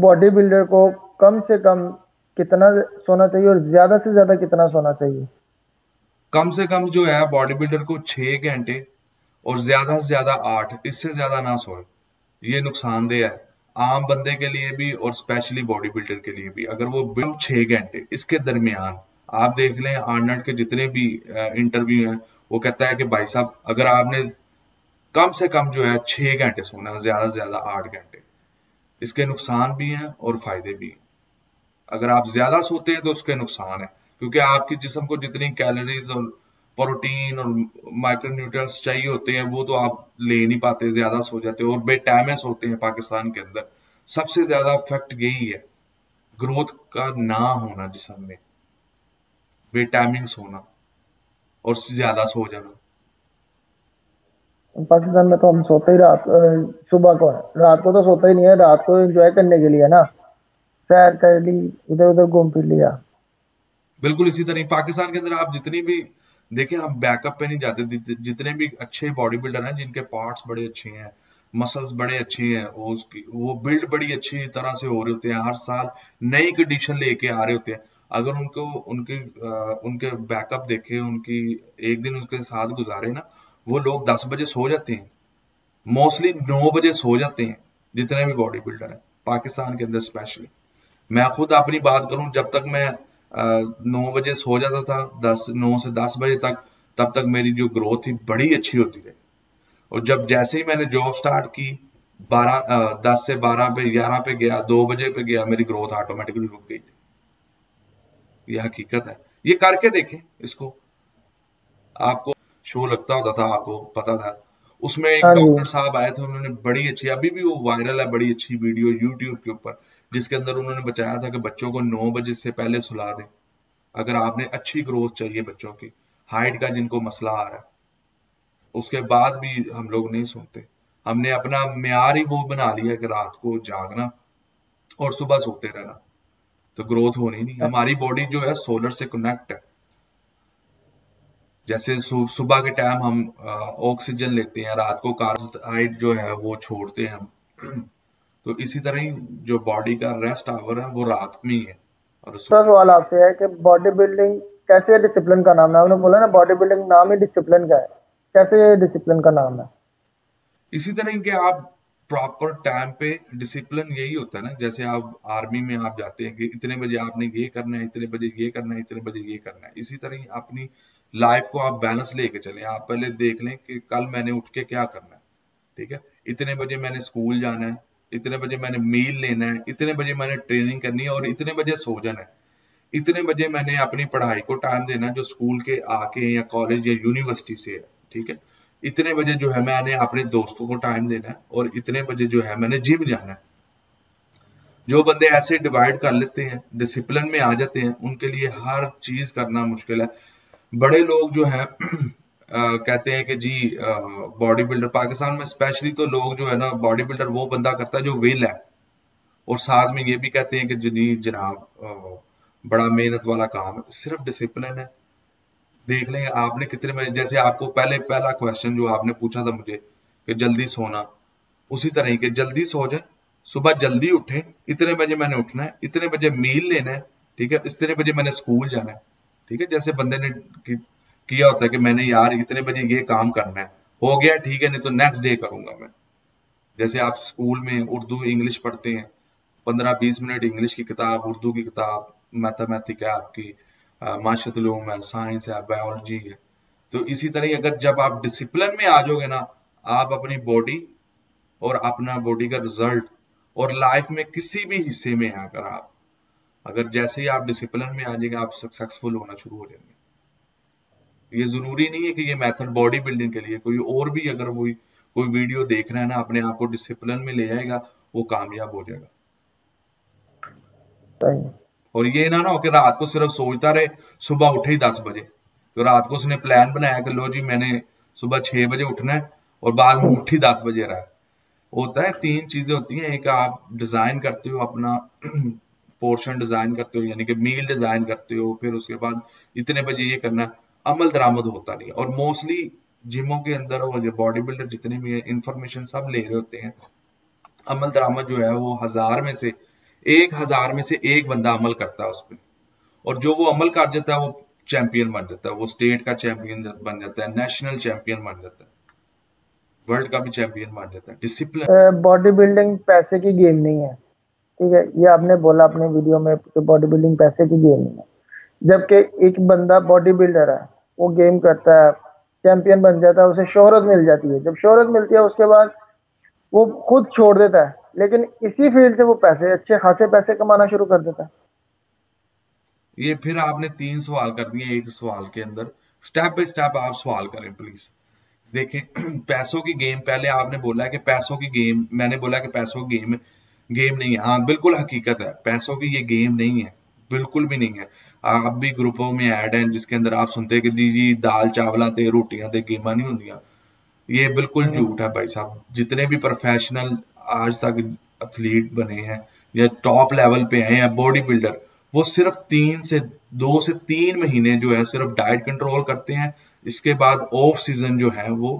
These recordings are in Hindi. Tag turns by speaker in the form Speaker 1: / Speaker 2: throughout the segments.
Speaker 1: बॉडी बिल्डर को कम से कम कितना सोना चाहिए और ज्यादा से ज्यादा कितना सोना चाहिए?
Speaker 2: कम से कम जो है बॉडी बिल्डर को 6 घंटे और ज्यादा से ज्यादा 8, इससे ज्यादा ना सोए। ये नुकसानदेह है आम बंदे के लिए भी और स्पेशली बॉडी बिल्डर के लिए भी। अगर वो 6 घंटे इसके दरमियान, आप देख लें आर्नल्ड के जितने भी इंटरव्यू हैं, वो कहता है कि भाई साहब अगर आपने कम से कम जो है 6 घंटे सोना है, ज्यादा से ज्यादा 8 घंटे। इसके नुकसान भी हैं और फायदे भी हैं। अगर आप ज्यादा सोते हैं तो उसके नुकसान है, क्योंकि आपकी जिस्म को जितनी कैलोरीज और प्रोटीन और माइक्रोन्यूट्रिएंट्स चाहिए होते हैं वो तो आप ले नहीं पाते, ज्यादा सो जाते हो और बेटाइम सोते हैं। पाकिस्तान के अंदर सबसे ज्यादा इफेक्ट यही है, ग्रोथ का ना होना जिस्म में, बेटाइमिंग सोना और ज्यादा सो जाना।
Speaker 1: पाकिस्तान में तो हम सोते ही सुबह को है, रात को तो सोते ही नहीं है, रात को एंजॉय करने के लिए ना, सैर कर ली, इधर उधर घूम फिर लिया।
Speaker 2: बिल्कुल इसी तरह पाकिस्तान के अंदर आप जितनी भी देखें, हम बैकअप पे नहीं जाते। जितने भी अच्छे बॉडी बिल्डर हैं जिनके पार्ट्स बड़े अच्छे हैं, मसल्स बड़े अच्छे हैं, वो बिल्ड बड़ी अच्छी तरह से हो रहे होते हैं, हर साल नई कंडीशन लेके आ रहे होते हैं। अगर उनको उनके बैकअप देखे, उनकी एक दिन उनके साथ गुजारे ना, वो लोग 10 बजे सो जाते हैं, मोस्टली 9 बजे सो जाते हैं जितने भी बॉडी बिल्डर हैं पाकिस्तान के अंदर स्पेशली। मैं खुद अपनी बात करूं, जब तक मैं 9 बजे सो जाता था, 9 से 10 बजे तक, तब तक मेरी जो ग्रोथ थी बड़ी अच्छी होती रही। और जब जैसे ही मैंने जॉब स्टार्ट की, 10 से 12 पे 11 पे गया, 2 बजे पे गया, मेरी ग्रोथ ऑटोमेटिकली रुक गई थी। ये हकीकत है, ये करके देखें इसको। आपको शो लगता होता था, आपको पता था। उसमें एक
Speaker 1: हाँ जी।
Speaker 2: डॉक्टर साहब आए थे, उन्होंने बड़ी अच्छी, अभी भी वो वायरल है, बड़ी अच्छी वीडियो यूट्यूब के ऊपर, जिसके अंदर उन्होंने बताया था कि बच्चों को 9 बजे से पहले सुला दें। अगर आपने अच्छी ग्रोथ चाहिए बच्चों की, हाइट का जिनको मसला आ रहा है, उसके बाद भी हम लोग नहीं सोते। हमने अपना म्यार ही वो बना लिया कि रात को जागना और सुबह सोते रहना, तो ग्रोथ होनी नहीं। हमारी बॉडी जो है सोलर से कनेक्ट है। जैसे सुबह के टाइम हम ऑक्सीजन लेते हैं, रात को कार्बन डाइऑक्साइड जो है वो छोड़ते हैं हम। तो इसी तरह ही जो बॉडी का रेस्ट आवर है वो रात में ही है। और
Speaker 1: दूसरा सवाल आपसे है कि बॉडी बिल्डिंग कैसे डिसिप्लिन का नाम है? आपने बोला ना बॉडी बिल्डिंग नाम ही डिसिप्लिन का है, कैसे ये डिसिप्लिन का नाम है?
Speaker 2: इसी तरह के आप प्रॉपर टाइम पे, डिसिप्लिन यही होता है ना, जैसे आप आर्मी में आप जाते हैं कि इतने बजे आपने ये करना है, इतने बजे ये करना है, इतने बजे ये करना है। इसी तरह ही अपनी लाइफ को आप बैलेंस लेके चलें। आप पहले देख लें कि कल मैंने उठ के क्या करना है, ठीक है, इतने बजे मैंने स्कूल जाना है, इतने बजे मैंने मील लेना है, इतने बजे मैंने ट्रेनिंग करनी है और इतने बजे सो जाना है। इतने बजे मैंने अपनी पढ़ाई को टाइम देना है जो स्कूल के आके या कॉलेज या यूनिवर्सिटी से है, ठीक है। इतने बजे जो है मैंने अपने दोस्तों को टाइम देना है और इतने बजे जो है मैंने जिम जाना है। जो बंदे ऐसे डिवाइड कर लेते हैं, डिसिप्लिन में आ जाते हैं, उनके लिए हर चीज करना मुश्किल है। बड़े लोग जो है कहते हैं कि जी बॉडी बिल्डर पाकिस्तान में स्पेशली, तो लोग जो है ना, बॉडी बिल्डर वो बंदा करता है जो विल है, और साथ में ये भी कहते हैं कि जी जनाब बड़ा मेहनत वाला काम है। सिर्फ डिसिप्लिन है। देख लें आपने कितने बजे, जैसे आपको पहला क्वेश्चन जो आपने पूछा था मुझे कि जल्दी सोना, उसी तरह के जल्दी सो जाए, सुबह जल्दी उठे, इतने बजे मैंने उठना है, इतने बजे मील लेना है, ठीक है, इतने बजे मैंने स्कूल जाना है, ठीक है। जैसे बंदे ने किया होता है कि मैंने यार इतने बजे ये काम करना है, हो गया ठीक है, नहीं तो नेक्स्ट डे करूंगा मैं। जैसे आप स्कूल में उर्दू इंग्लिश पढ़ते हैं, 15-20 मिनट इंग्लिश की किताब, उर्दू की किताब, मैथमेटिक है आपकी, माशरुम है, साइंस है, बायोलॉजी है। तो इसी तरह अगर जब आप डिसिप्लिन में आ जाओगे ना, आप अपनी बॉडी और अपना बॉडी का रिजल्ट और लाइफ में किसी भी हिस्से में हैं, अगर जैसे ही आप डिसिप्लिन में आ जाएंगे, आप सक्सेसफुल होना शुरू हो जाएंगे। ये जरूरी नहीं है कि ये मेथड बॉडी बिल्डिंग के लिए, कोई और भी अगर कोई वीडियो देख रहा है ना, अपने आप को डिसिप्लिन में ले जाएगा, वो कामयाब हो जाएगा।
Speaker 1: सही।
Speaker 2: और ये ना हो कि रात को सिर्फ सोचता रहे, सुबह उठे ही 10 बजे, तो रात को उसने प्लान बनाया कि लो जी मैंने सुबह 6 बजे उठना है, और बाद में उठ ही 10 बजे रहा है। होता है, तीन चीजें होती हैं। एक आप डिजाइन करते हो अपना पोर्शन डिजाइन करते हो, यानी कि मील डिजाइन करते हो, फिर उसके बाद इतने बजे ये करना, अमल दरामद होता नहीं। और मोस्टली जिमों के अंदर और बॉडी बिल्डर जितने भी है, इंफॉर्मेशन सब ले रहे होते हैं, अमल दरामद जो है वो 1000 में से 1000 में से एक बंदा अमल करता है उस पर, और जो वो अमल कर जाता है वो चैंपियन बन जाता है, वो स्टेट का चैंपियन बन जाता है, नेशनल चैंपियन बन जाता है, वर्ल्ड का भी चैंपियन बन जाता है। डिसिप्लिन।
Speaker 1: बॉडी बिल्डिंग पैसे की गेम नहीं है, ठीक है, ये आपने बोला अपने वीडियो में कि बॉडी बिल्डिंग पैसे की गेम नहीं है। जबकि एक बंदा बॉडी बिल्डर है, वो गेम करता है, चैंपियन बन जाता है, उसे शोहरत मिल जाती है। जब शोहरत मिलती है उसके बाद वो खुद छोड़ देता है, लेकिन इसी फील्ड से वो पैसे, अच्छे खासे पैसे कमाना शुरू कर देता है।
Speaker 2: ये फिर आपने 3 सवाल कर दिए एक सवाल के अंदर, स्टेप बाय स्टेप आप सवाल करें प्लीज। देखें पैसों की गेम, पहले आपने बोला है कि पैसों की गेम, मैंने बोला कि पैसों की गेम गेम नहीं है। हाँ बिल्कुल हकीकत है, पैसों की ये गेम नहीं है, बिल्कुल भी नहीं है। आप भी ग्रुपों में ऐड हैं जिसके अंदर आप सुनते हैं कि जी जी दाल चावल ते रोटियां ते गेमां नहीं होंदियां। ये बिल्कुल झूठ है भाई साहब। जितने भी प्रोफेशनल आज तक एथलीट बने हैं या टॉप लेवल पे आए हैं बॉडी बिल्डर, वो सिर्फ 2 से 3 महीने जो है सिर्फ डाइट कंट्रोल करते हैं। इसके बाद ऑफ सीजन जो है वो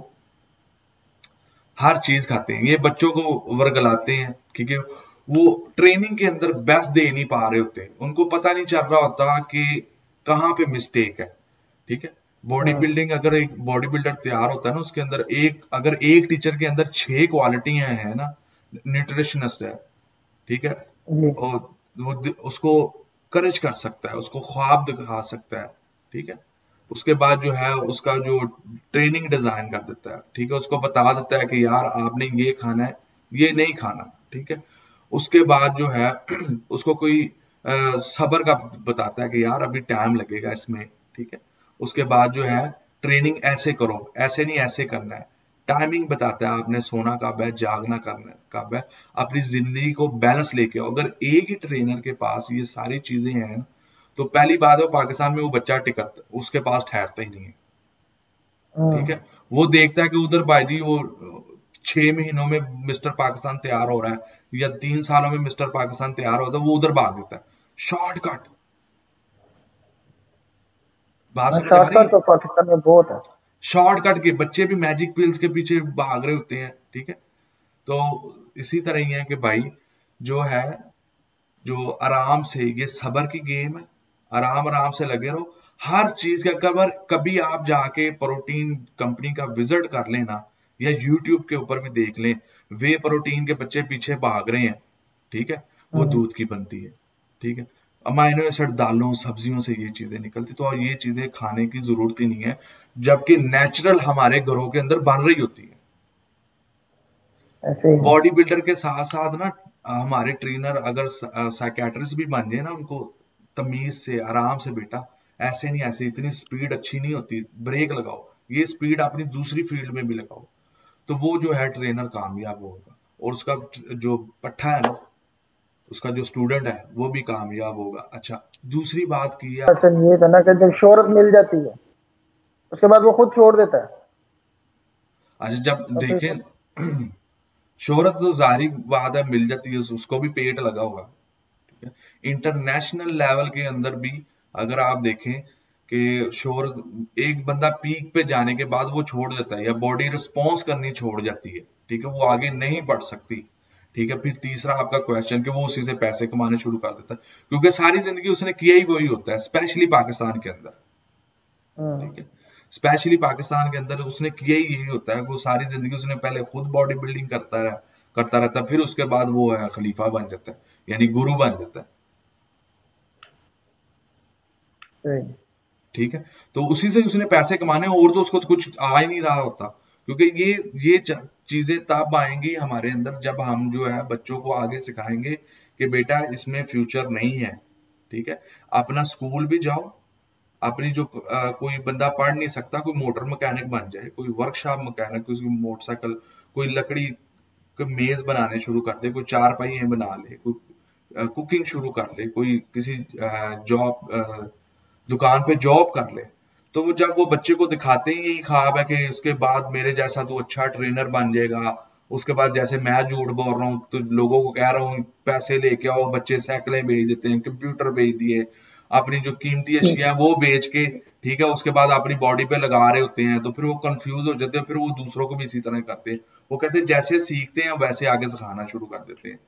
Speaker 2: हर चीज खाते हैं। ये बच्चों को वर्गलाते हैं क्योंकि वो ट्रेनिंग के अंदर बेस्ट दे नहीं पा रहे होते, उनको पता नहीं चल रहा होता कि कहाँ पे मिस्टेक है। ठीक है, बॉडी बिल्डिंग, अगर एक बॉडी बिल्डर तैयार होता है ना, उसके अंदर अगर एक टीचर के अंदर 6 क्वालिटियां हैं ना, न्यूट्रिशनिस्ट है, ठीक है,
Speaker 1: जी।
Speaker 2: और वो उसको करेज कर सकता है, उसको ख्वाब दिखा सकता है, ठीक है। उसके बाद जो है उसका जो ट्रेनिंग डिजाइन कर देता है, ठीक है, उसको बता देता है कि यार आपने ये खाना है, ये नहीं खाना, ठीक है। उसके बाद जो है उसको कोई सब्र का बताता है कि यार अभी टाइम लगेगा इसमें, ठीक है। उसके बाद जो है ट्रेनिंग ऐसे करो, ऐसे नहीं ऐसे करना है, टाइमिंग बताता है, आपने सोना कब है, जागना करना कब है, अपनी जिंदगी को बैलेंस लेके आओ। अगर एक ही ट्रेनर के पास ये सारी चीजें हैं ना, तो पहली बात है पाकिस्तान में वो बच्चा टिकट उसके पास ठहरता ही नहीं है, ठीक है। वो देखता है कि उधर भाईजी वो 6 महीनों में मिस्टर पाकिस्तान तैयार हो रहा है या 3 सालों में मिस्टर पाकिस्तान तैयार होता है, वो उधर भाग देता है। शॉर्टकट, बात समझ आ रही
Speaker 1: शॉर्टकट
Speaker 2: है?
Speaker 1: तो पाकिस्तान में बहुत है।
Speaker 2: शॉर्टकट के बच्चे भी मैजिक पिल्स के पीछे भाग रहे होते हैं, ठीक है। तो इसी तरह ही है कि भाई जो है, जो आराम से, ये सबर की गेम है, आराम आराम से लगे रहो। हर चीज का कवर, कभी आप जाके प्रोटीन कंपनी का विजिट कर लेना या यूट्यूब के ऊपर भी देख लें, वे प्रोटीन के बच्चे पीछे भाग रहे हैं, ठीक है, वो दूध की बनती है, ठीक है। अमाइनो एसिड दालों सब्जियों से ये चीजें निकलती, तो और ये चीजें खाने की जरूरत ही नहीं है, जबकि नेचुरल हमारे घरों के अंदर बन रही होती है।
Speaker 1: ऐसे ही है।
Speaker 2: बॉडी बिल्डर के साथ साथ ना हमारे ट्रेनर अगर साइकेट्रिस्ट भी बन जाए ना, उनको तमीज से आराम से, बेटा ऐसे नहीं ऐसे, इतनी स्पीड अच्छी नहीं होती, ब्रेक लगाओ, ये स्पीड अपनी दूसरी फील्ड में भी लगाओ, तो वो जो है ट्रेनर कामयाब होगा, और उसका जो पट्टा है ना, उसका जो स्टूडेंट है वो भी कामयाब होगा। अच्छा, दूसरी बात की है,
Speaker 1: अच्छा, ये था ना कि जब शोहरत मिल जाती है उसके बाद वो खुद छोड़ देता है।
Speaker 2: अच्छा जब
Speaker 1: और फिर
Speaker 2: देखें शोहरत तो जाहिर बात है मिल जाती है, उसको भी पेट लगा होगा, ठीक है। इंटरनेशनल लेवल के अंदर भी अगर आप देखें कि शोहरत, एक बंदा पीक पे जाने के बाद वो छोड़ देता है या बॉडी रिस्पॉन्स करनी छोड़ जाती है, ठीक है, वो आगे नहीं बढ़ सकती, ठीक है। फिर तीसरा आपका क्वेश्चन कि वो उसी से पैसे कमाने शुरू कर देता है, क्योंकि सारी जिंदगी उसने किया ही वही होता है, स्पेशली पाकिस्तान के अंदर, ठीक है। स्पेशली पाकिस्तान के अंदर उसने किया ही यही होता है, वो सारी जिंदगी उसने पहले खुद बॉडी बिल्डिंग करता रहता है, फिर उसके बाद वो है खलीफा बन जाता है, यानी गुरु बन जाता है,
Speaker 1: सही।
Speaker 2: ठीक है। तो उसी से उसने पैसे कमाने, और तो उसको कुछ आ ही नहीं रहा होता, क्योंकि ये चीजें तब आएंगी हमारे अंदर जब हम जो है बच्चों को आगे सिखाएंगे कि बेटा इसमें फ्यूचर नहीं है, ठीक है। अपना स्कूल भी जाओ, अपनी जो कोई बंदा पढ़ नहीं सकता, कोई मोटर मैकेनिक बन जाए, कोई वर्कशॉप मैकेनिक, कोई मोटरसाइकिल, कोई लकड़ी के मेज बनाने शुरू कर दे, कोई चार पहिए बना ले, कोई कुकिंग शुरू कर ले, कोई किसी जॉब दुकान पे जॉब कर ले, तो वो जब वो बच्चे को दिखाते ही यही ख्वाब है कि इसके बाद मेरे जैसा तू अच्छा ट्रेनर बन जाएगा, उसके बाद जैसे मैं झूठ बोल रहा हूँ तो लोगों को कह रहा हूँ पैसे लेके आओ, बच्चे साइकिलें भेज देते हैं, कंप्यूटर भेज दिए, अपनी जो कीमती अशिया है वो बेच के, ठीक है, उसके बाद अपनी बॉडी पे लगा रहे होते हैं, तो फिर वो कंफ्यूज हो जाते हैं, फिर वो दूसरों को भी इसी तरह करते हैं, वो कहते हैं जैसे सीखते हैं वैसे आगे सिखाना शुरू कर देते हैं।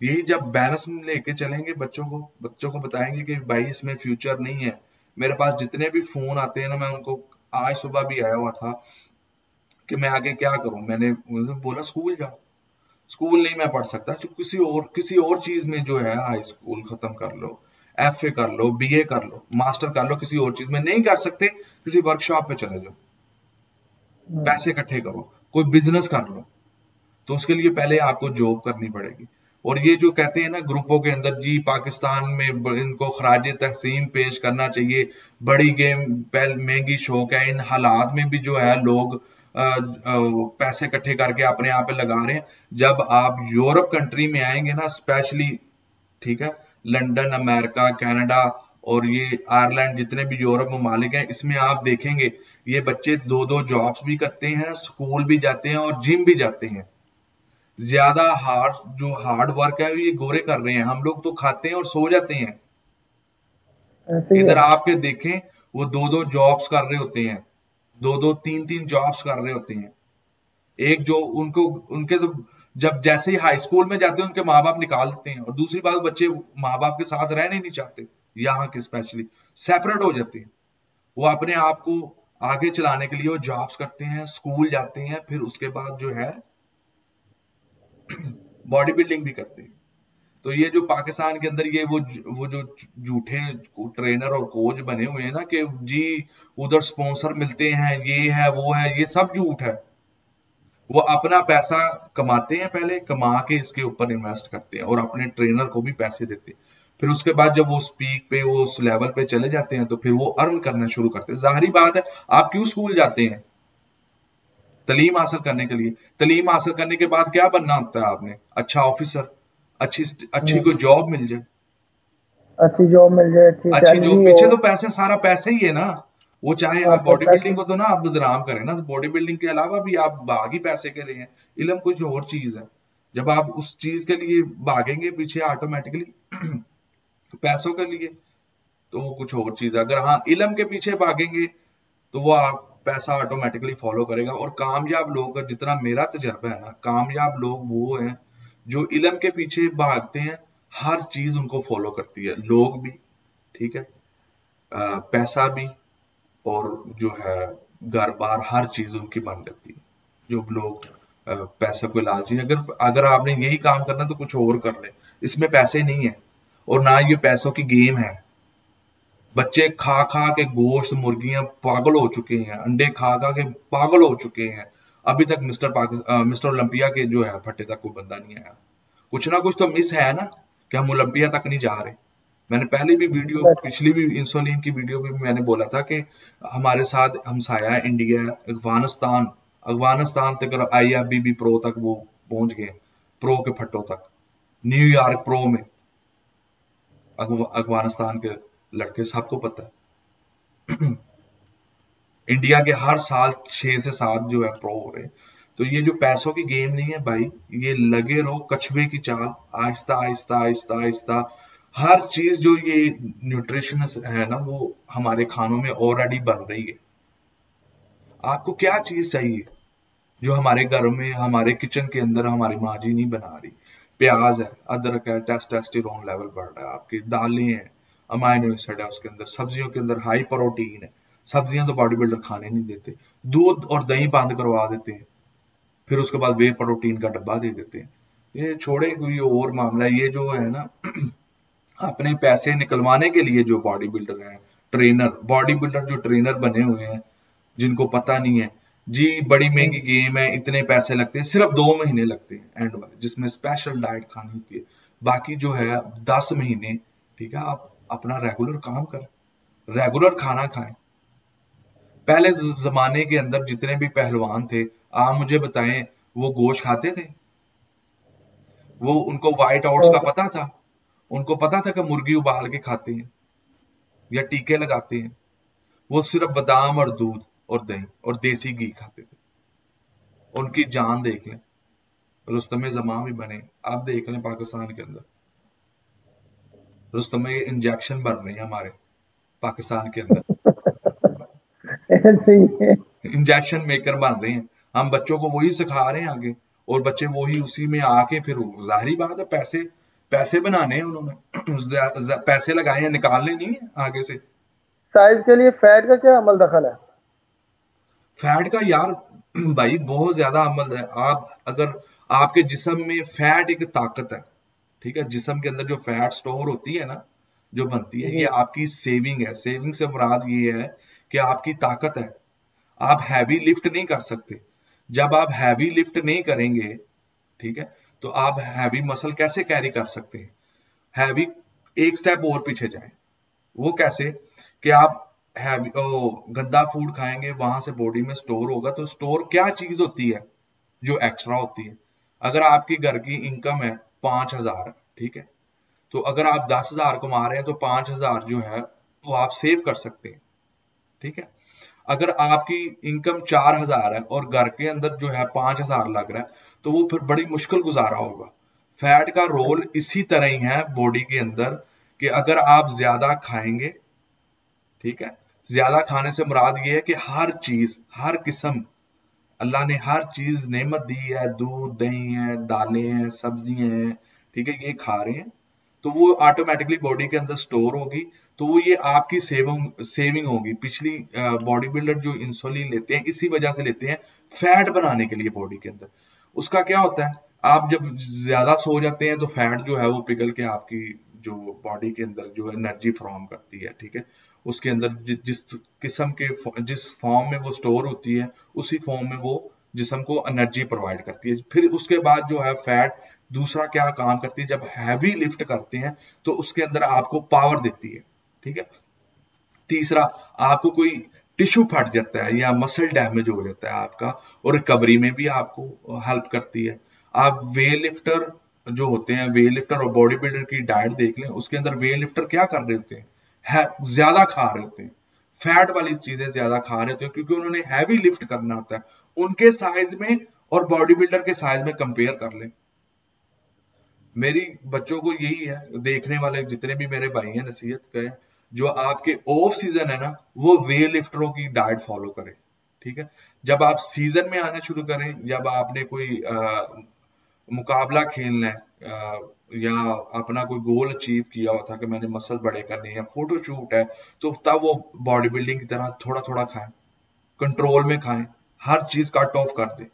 Speaker 2: यही जब बैलेंस में लेके चलेंगे बच्चों को बताएंगे कि भाई इसमें फ्यूचर नहीं है। मेरे पास जितने भी फोन आते हैं ना, मैं उनको, आज सुबह भी आया हुआ था कि मैं आगे क्या करूं, मैंने उनसे बोला स्कूल जाओ। स्कूल नहीं मैं पढ़ सकता, तो किसी और चीज में जो है, हाई स्कूल खत्म कर लो, एफए कर लो, बीए कर लो, मास्टर कर लो, किसी और चीज में नहीं कर सकते, किसी वर्कशॉप पे चले जाओ, पैसे इकट्ठे करो, कोई बिजनेस कर लो। तो उसके लिए पहले आपको जॉब करनी पड़ेगी। और ये जो कहते हैं ना ग्रुपों के अंदर, जी पाकिस्तान में इनको खराज तहसीन पेश करना चाहिए, बड़ी गेम महंगी शौक है, इन हालात में भी जो है लोग पैसे इकट्ठे करके अपने आप पे लगा रहे हैं। जब आप यूरोप कंट्री में आएंगे ना स्पेशली, ठीक है, लंदन, अमेरिका, कनाडा और ये आयरलैंड, जितने भी यूरोप ममालिक हैं, इसमें आप देखेंगे ये बच्चे दो दो जॉब्स भी करते हैं, स्कूल भी जाते हैं और जिम भी जाते हैं। ज्यादा हार्ड वर्क है ये गोरे कर रहे हैं, हम लोग तो खाते हैं और सो जाते हैं।
Speaker 1: ऐसे ही है।
Speaker 2: इधर आपके देखें, वो दो दो जॉब्स कर रहे होते हैं, दो दो तीन तीन जॉब्स कर रहे होते हैं। एक जो उनको, उनके तो जब जैसे ही हाई स्कूल में जाते हैं उनके माँ बाप निकाल देते हैं। और दूसरी बात, बच्चे माँ बाप के साथ रहने नहीं चाहते, यहाँ के स्पेशली सेपरेट हो जाते हैं। वो अपने आप को आगे चलाने के लिए वो जॉब्स करते हैं, स्कूल जाते हैं, फिर उसके बाद जो है बॉडी बिल्डिंग भी करते हैं। तो ये जो पाकिस्तान के अंदर ये वो जो झूठे ट्रेनर और कोच बने हुए हैं ना कि जी उधर स्पॉन्सर मिलते हैं, ये है वो है, ये सब झूठ है। वो अपना पैसा कमाते हैं, पहले कमा के इसके ऊपर इन्वेस्ट करते हैं और अपने ट्रेनर को भी पैसे देते हैं। फिर उसके बाद जब वो स्पीक पे, वो उस लेवल पे चले जाते हैं, तो फिर वो अर्न करना शुरू करते हैं। जाहिर बात है, आप क्यों स्कूल जाते हैं? तलीम हासिल करने के लिए। तलीम हासिल करने के बाद क्या बनना होता है आपने? अच्छा ऑफिसर, अच्छी अच्छी कोई
Speaker 1: हम्म,
Speaker 2: जॉब मिल जाए।
Speaker 1: अच्छी जॉब मिल जाए, अच्छी
Speaker 2: अच्छी जॉब,
Speaker 1: सैलरी हो।
Speaker 2: पीछे तो पैसे, सारा पैसे ही है ना। वो चाहे
Speaker 1: हाँ,
Speaker 2: आप बॉडी
Speaker 1: पैसा
Speaker 2: बिल्डिंग को तो ना आप बदनाम करें ना, बॉडी बिल्डिंग के अलावा भी आप भाग ही पैसे के लिए हैं। इल्म कुछ और चीज है। जब आप उस चीज के लिए भागेंगे पीछे ऑटोमेटिकली पैसों के लिए, तो वो कुछ और चीज है। अगर हाँ इल्म के पीछे भागेंगे तो वो आप पैसा ऑटोमेटिकली फॉलो करेगा। और कामयाब लोग का, जितना मेरा तजर्बा है ना, कामयाब लोग वो हैं जो इल्म के पीछे भागते हैं, हर चीज उनको फॉलो करती है, लोग भी, ठीक है, पैसा भी, और जो है घर बार हर चीज उनकी बन जाती है। जो लोग पैसे को लालची, अगर अगर आपने यही काम करना तो कुछ और कर ले, इसमें पैसे नहीं है और ना ये पैसों की गेम है। बच्चे खा खा के गोश्त, मुर्गियां पागल हो चुके हैं, अंडे खा खा के पागल हो चुके हैं। अभी तक मिस्टर ओलंपिया के जो है फट्टे तक कोई बंदा नहीं आया। कुछ ना कुछ तो मिस है ना कि हम ओलंपिया तक नहीं जा रहे। मैंने पहले भी वीडियो,
Speaker 1: बट
Speaker 2: पिछली भी इंसुलिन की वीडियो में भी मैंने बोला था कि हमारे साथ हमसाया है इंडिया, अफगानिस्तान, अफगानिस्तान तक IFBB प्रो तक वो पहुंच गए, प्रो के फट्टों तक। न्यूयॉर्क प्रो में अफगानिस्तान के लड़के, सबको पता है। इंडिया के हर साल 6 से 7 जो है प्रो हो रहे हैं। तो ये जो पैसों की गेम नहीं है भाई, ये लगे रहो कछुए की चाल, आहिस्ता आहिस्ता आहिस्ता आहिस्ता। हर चीज जो ये न्यूट्रिशन है ना, वो हमारे खानों में ऑलरेडी बन रही है। आपको क्या चीज चाहिए जो हमारे घर में, हमारे किचन के अंदर हमारी माँ जी नहीं बना रही? प्याज है, अदरक है, टेस्टोस्टेरोन लेवल बढ़ रहा है, आपकी दालें हैं, अमाइनो एसिड है उसके अंदर, सब्जियों के अंदर हाई प्रोटीन है। सब्जियां तो बॉडी बिल्डर खाने नहीं देते, दूध और दही बंद करवा देते हैं, फिर उसके बाद वे प्रोटीन का डब्बा दे देते हैं। ये छोड़े, कोई और मामला है। ये जो है ना अपने पैसे निकलवाने के लिए जो बॉडी बिल्डर हैं, ट्रेनर, बॉडी बिल्डर जो ट्रेनर बने हुए हैं, जिनको पता नहीं है जी बड़ी महंगी गेम है, इतने पैसे लगते हैं, सिर्फ 2 महीने लगते हैं एंड वाले, जिसमें स्पेशल डाइट खानी होती है। बाकी जो है 10 महीने, ठीक है, आप अपना रेगुलर काम करें, रेगुलर खाना खाएं। पहले जमाने के अंदर जितने भी पहलवान थे, आप मुझे बताएं, वो गोश्त खाते थे? वो उनको व्हाइट आउट्स का पता था? उनको पता था कि मुर्गी उबाल के खाते हैं या टीके लगाते हैं? वो सिर्फ बादाम और दूध और दही और देसी घी खाते थे। उनकी जान देख लें, रुस्तम जमां भी बने, आप देख लें पाकिस्तान के अंदर रुस्तम इंजेक्शन बन रहे हैं हमारे पाकिस्तान के अंदर,
Speaker 1: ऐसे ही है।
Speaker 2: इंजेक्शन मेकर बन रहे हैं। हम बच्चों को वही सिखा रहे हैं आगे, और बच्चे वही उसी में आके फिर, जाहिर बात है पैसे पैसे बनाने हैं उन्होंने, पैसे लगाए हैं, निकालने नहीं है आगे से।
Speaker 1: साइज के लिए फैट का क्या अमल दखल है?
Speaker 2: फैट का यार भाई बहुत ज्यादा अमल है। आप अगर आपके जिस्म में फैट एक ताकत है, ठीक है, जिस्म के अंदर जो फैट स्टोर होती है ना, जो बनती है, ये
Speaker 1: जी।
Speaker 2: आपकी सेविंग है। सेविंग से मुराद ये है कि आपकी ताकत है। आप हैवी लिफ्ट नहीं कर सकते। जब आप हैवी लिफ्ट नहीं करेंगे, ठीक है, तो आप हैवी मसल कैसे कैरी कर सकते हैं? हैवी, एक स्टेप और पीछे जाएं। वो कैसे कि आप हैवी गंदा फूड खाएंगे, वहां से बॉडी में स्टोर होगा। तो स्टोर क्या चीज होती है जो एक्स्ट्रा होती है? अगर आपकी घर की इनकम है 5,000, ठीक है, तो अगर आप 10,000 कमा रहे हैं तो 5,000 जो है वो आप सेव कर सकते हैं, ठीक है। अगर आपकी इनकम 4,000 है और घर के अंदर जो है 5,000 लग रहा है, तो वो फिर बड़ी मुश्किल गुजारा होगा। फैट का रोल इसी तरह ही है बॉडी के अंदर कि अगर आप ज्यादा खाएंगे, ठीक है, ज्यादा खाने से मुराद ये है कि हर चीज, हर किस्म, अल्लाह ने हर चीज नेमत दी है, दूध दही है, दालें हैं, सब्जियां हैं, ठीक है, ये खा रहे हैं, तो वो ऑटोमेटिकली बॉडी के अंदर स्टोर होगी। तो वो ये आपकी सेविंग सेविंग होगी। पिछली बॉडी बिल्डर जो इंसुलिन लेते हैं इसी वजह से लेते हैं, फैट बनाने के लिए बॉडी के अंदर। उसका क्या होता है, आप जब ज्यादा सो जाते हैं तो फैट जो है वो पिघल के आपकी जो बॉडी के अंदर जो एनर्जी फॉर्म करती है, ठीक है, उसके अंदर जिस किस्म के, जिस फॉर्म में वो स्टोर होती है, उसी फॉर्म में वो जिस्म को एनर्जी प्रोवाइड करती है। फिर उसके बाद जो है फैट दूसरा क्या काम करती है, जब हैवी लिफ्ट करते हैं तो उसके अंदर आपको पावर देती है, ठीक है। तीसरा, आपको कोई टिश्यू फट जाता है या मसल डैमेज हो जाता है आपका, और रिकवरी में भी आपको हेल्प करती है। आप वे लिफ्टर जो होते हैं, वे लिफ्टर और बॉडी बिल्डर की डाइट देख लें, उसके अंदर वे लिफ्टर क्या कर रहे होते हैं, ज्यादा खा रहे होते हैं, फैट वाली चीजें ज्यादा खा रहे होते हैं, क्योंकि उन्होंने हैवी लिफ्ट करना होता है। उनके साइज में और बॉडी बिल्डर के साइज में कंपेयर कर लें। मेरी बच्चों को यही है, देखने वाले जितने भी मेरे भाई हैं, नसीहत करें, जो आपके ऑफ सीजन है ना, वो वे लिफ्टरों की डाइट फॉलो करें, ठीक है। जब आप सीजन में आना शुरू करें, जब आपने कोई मुकाबला खेलना है, या अपना कोई गोल अचीव किया हुआ था कि मैंने मसल बड़े करने हैं, या फोटो शूट है, तो तब वो बॉडी बिल्डिंग की तरह थोड़ा थोड़ा खाएं, कंट्रोल में खाएं, हर चीज कट ऑफ कर दें।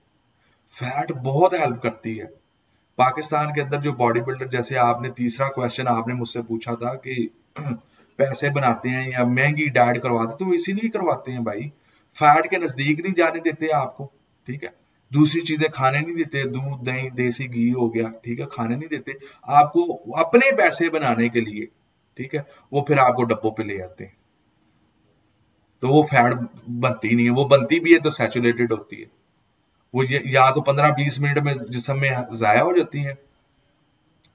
Speaker 2: फैट बहुत हेल्प करती है। पाकिस्तान के अंदर जो बॉडी बिल्डर, जैसे आपने तीसरा क्वेश्चन आपने मुझसे पूछा था कि पैसे बनाते हैं या महंगी डाइट करवाते, तो इसीलिए करवाते हैं भाई। फैट के नजदीक नहीं जाने देते आपको, ठीक है। दूसरी चीजें खाने नहीं देते, दूध दही देसी घी हो गया, ठीक है, खाने नहीं देते आपको, अपने पैसे बनाने के लिए, ठीक है। वो फिर आपको डब्बों पे ले आते हैं। तो वो फैट बनती नहीं है, वो बनती भी है तो सैचुरेटेड होती है। वो या तो 15-20 मिनट में जिस्म में जाया हो जाती है,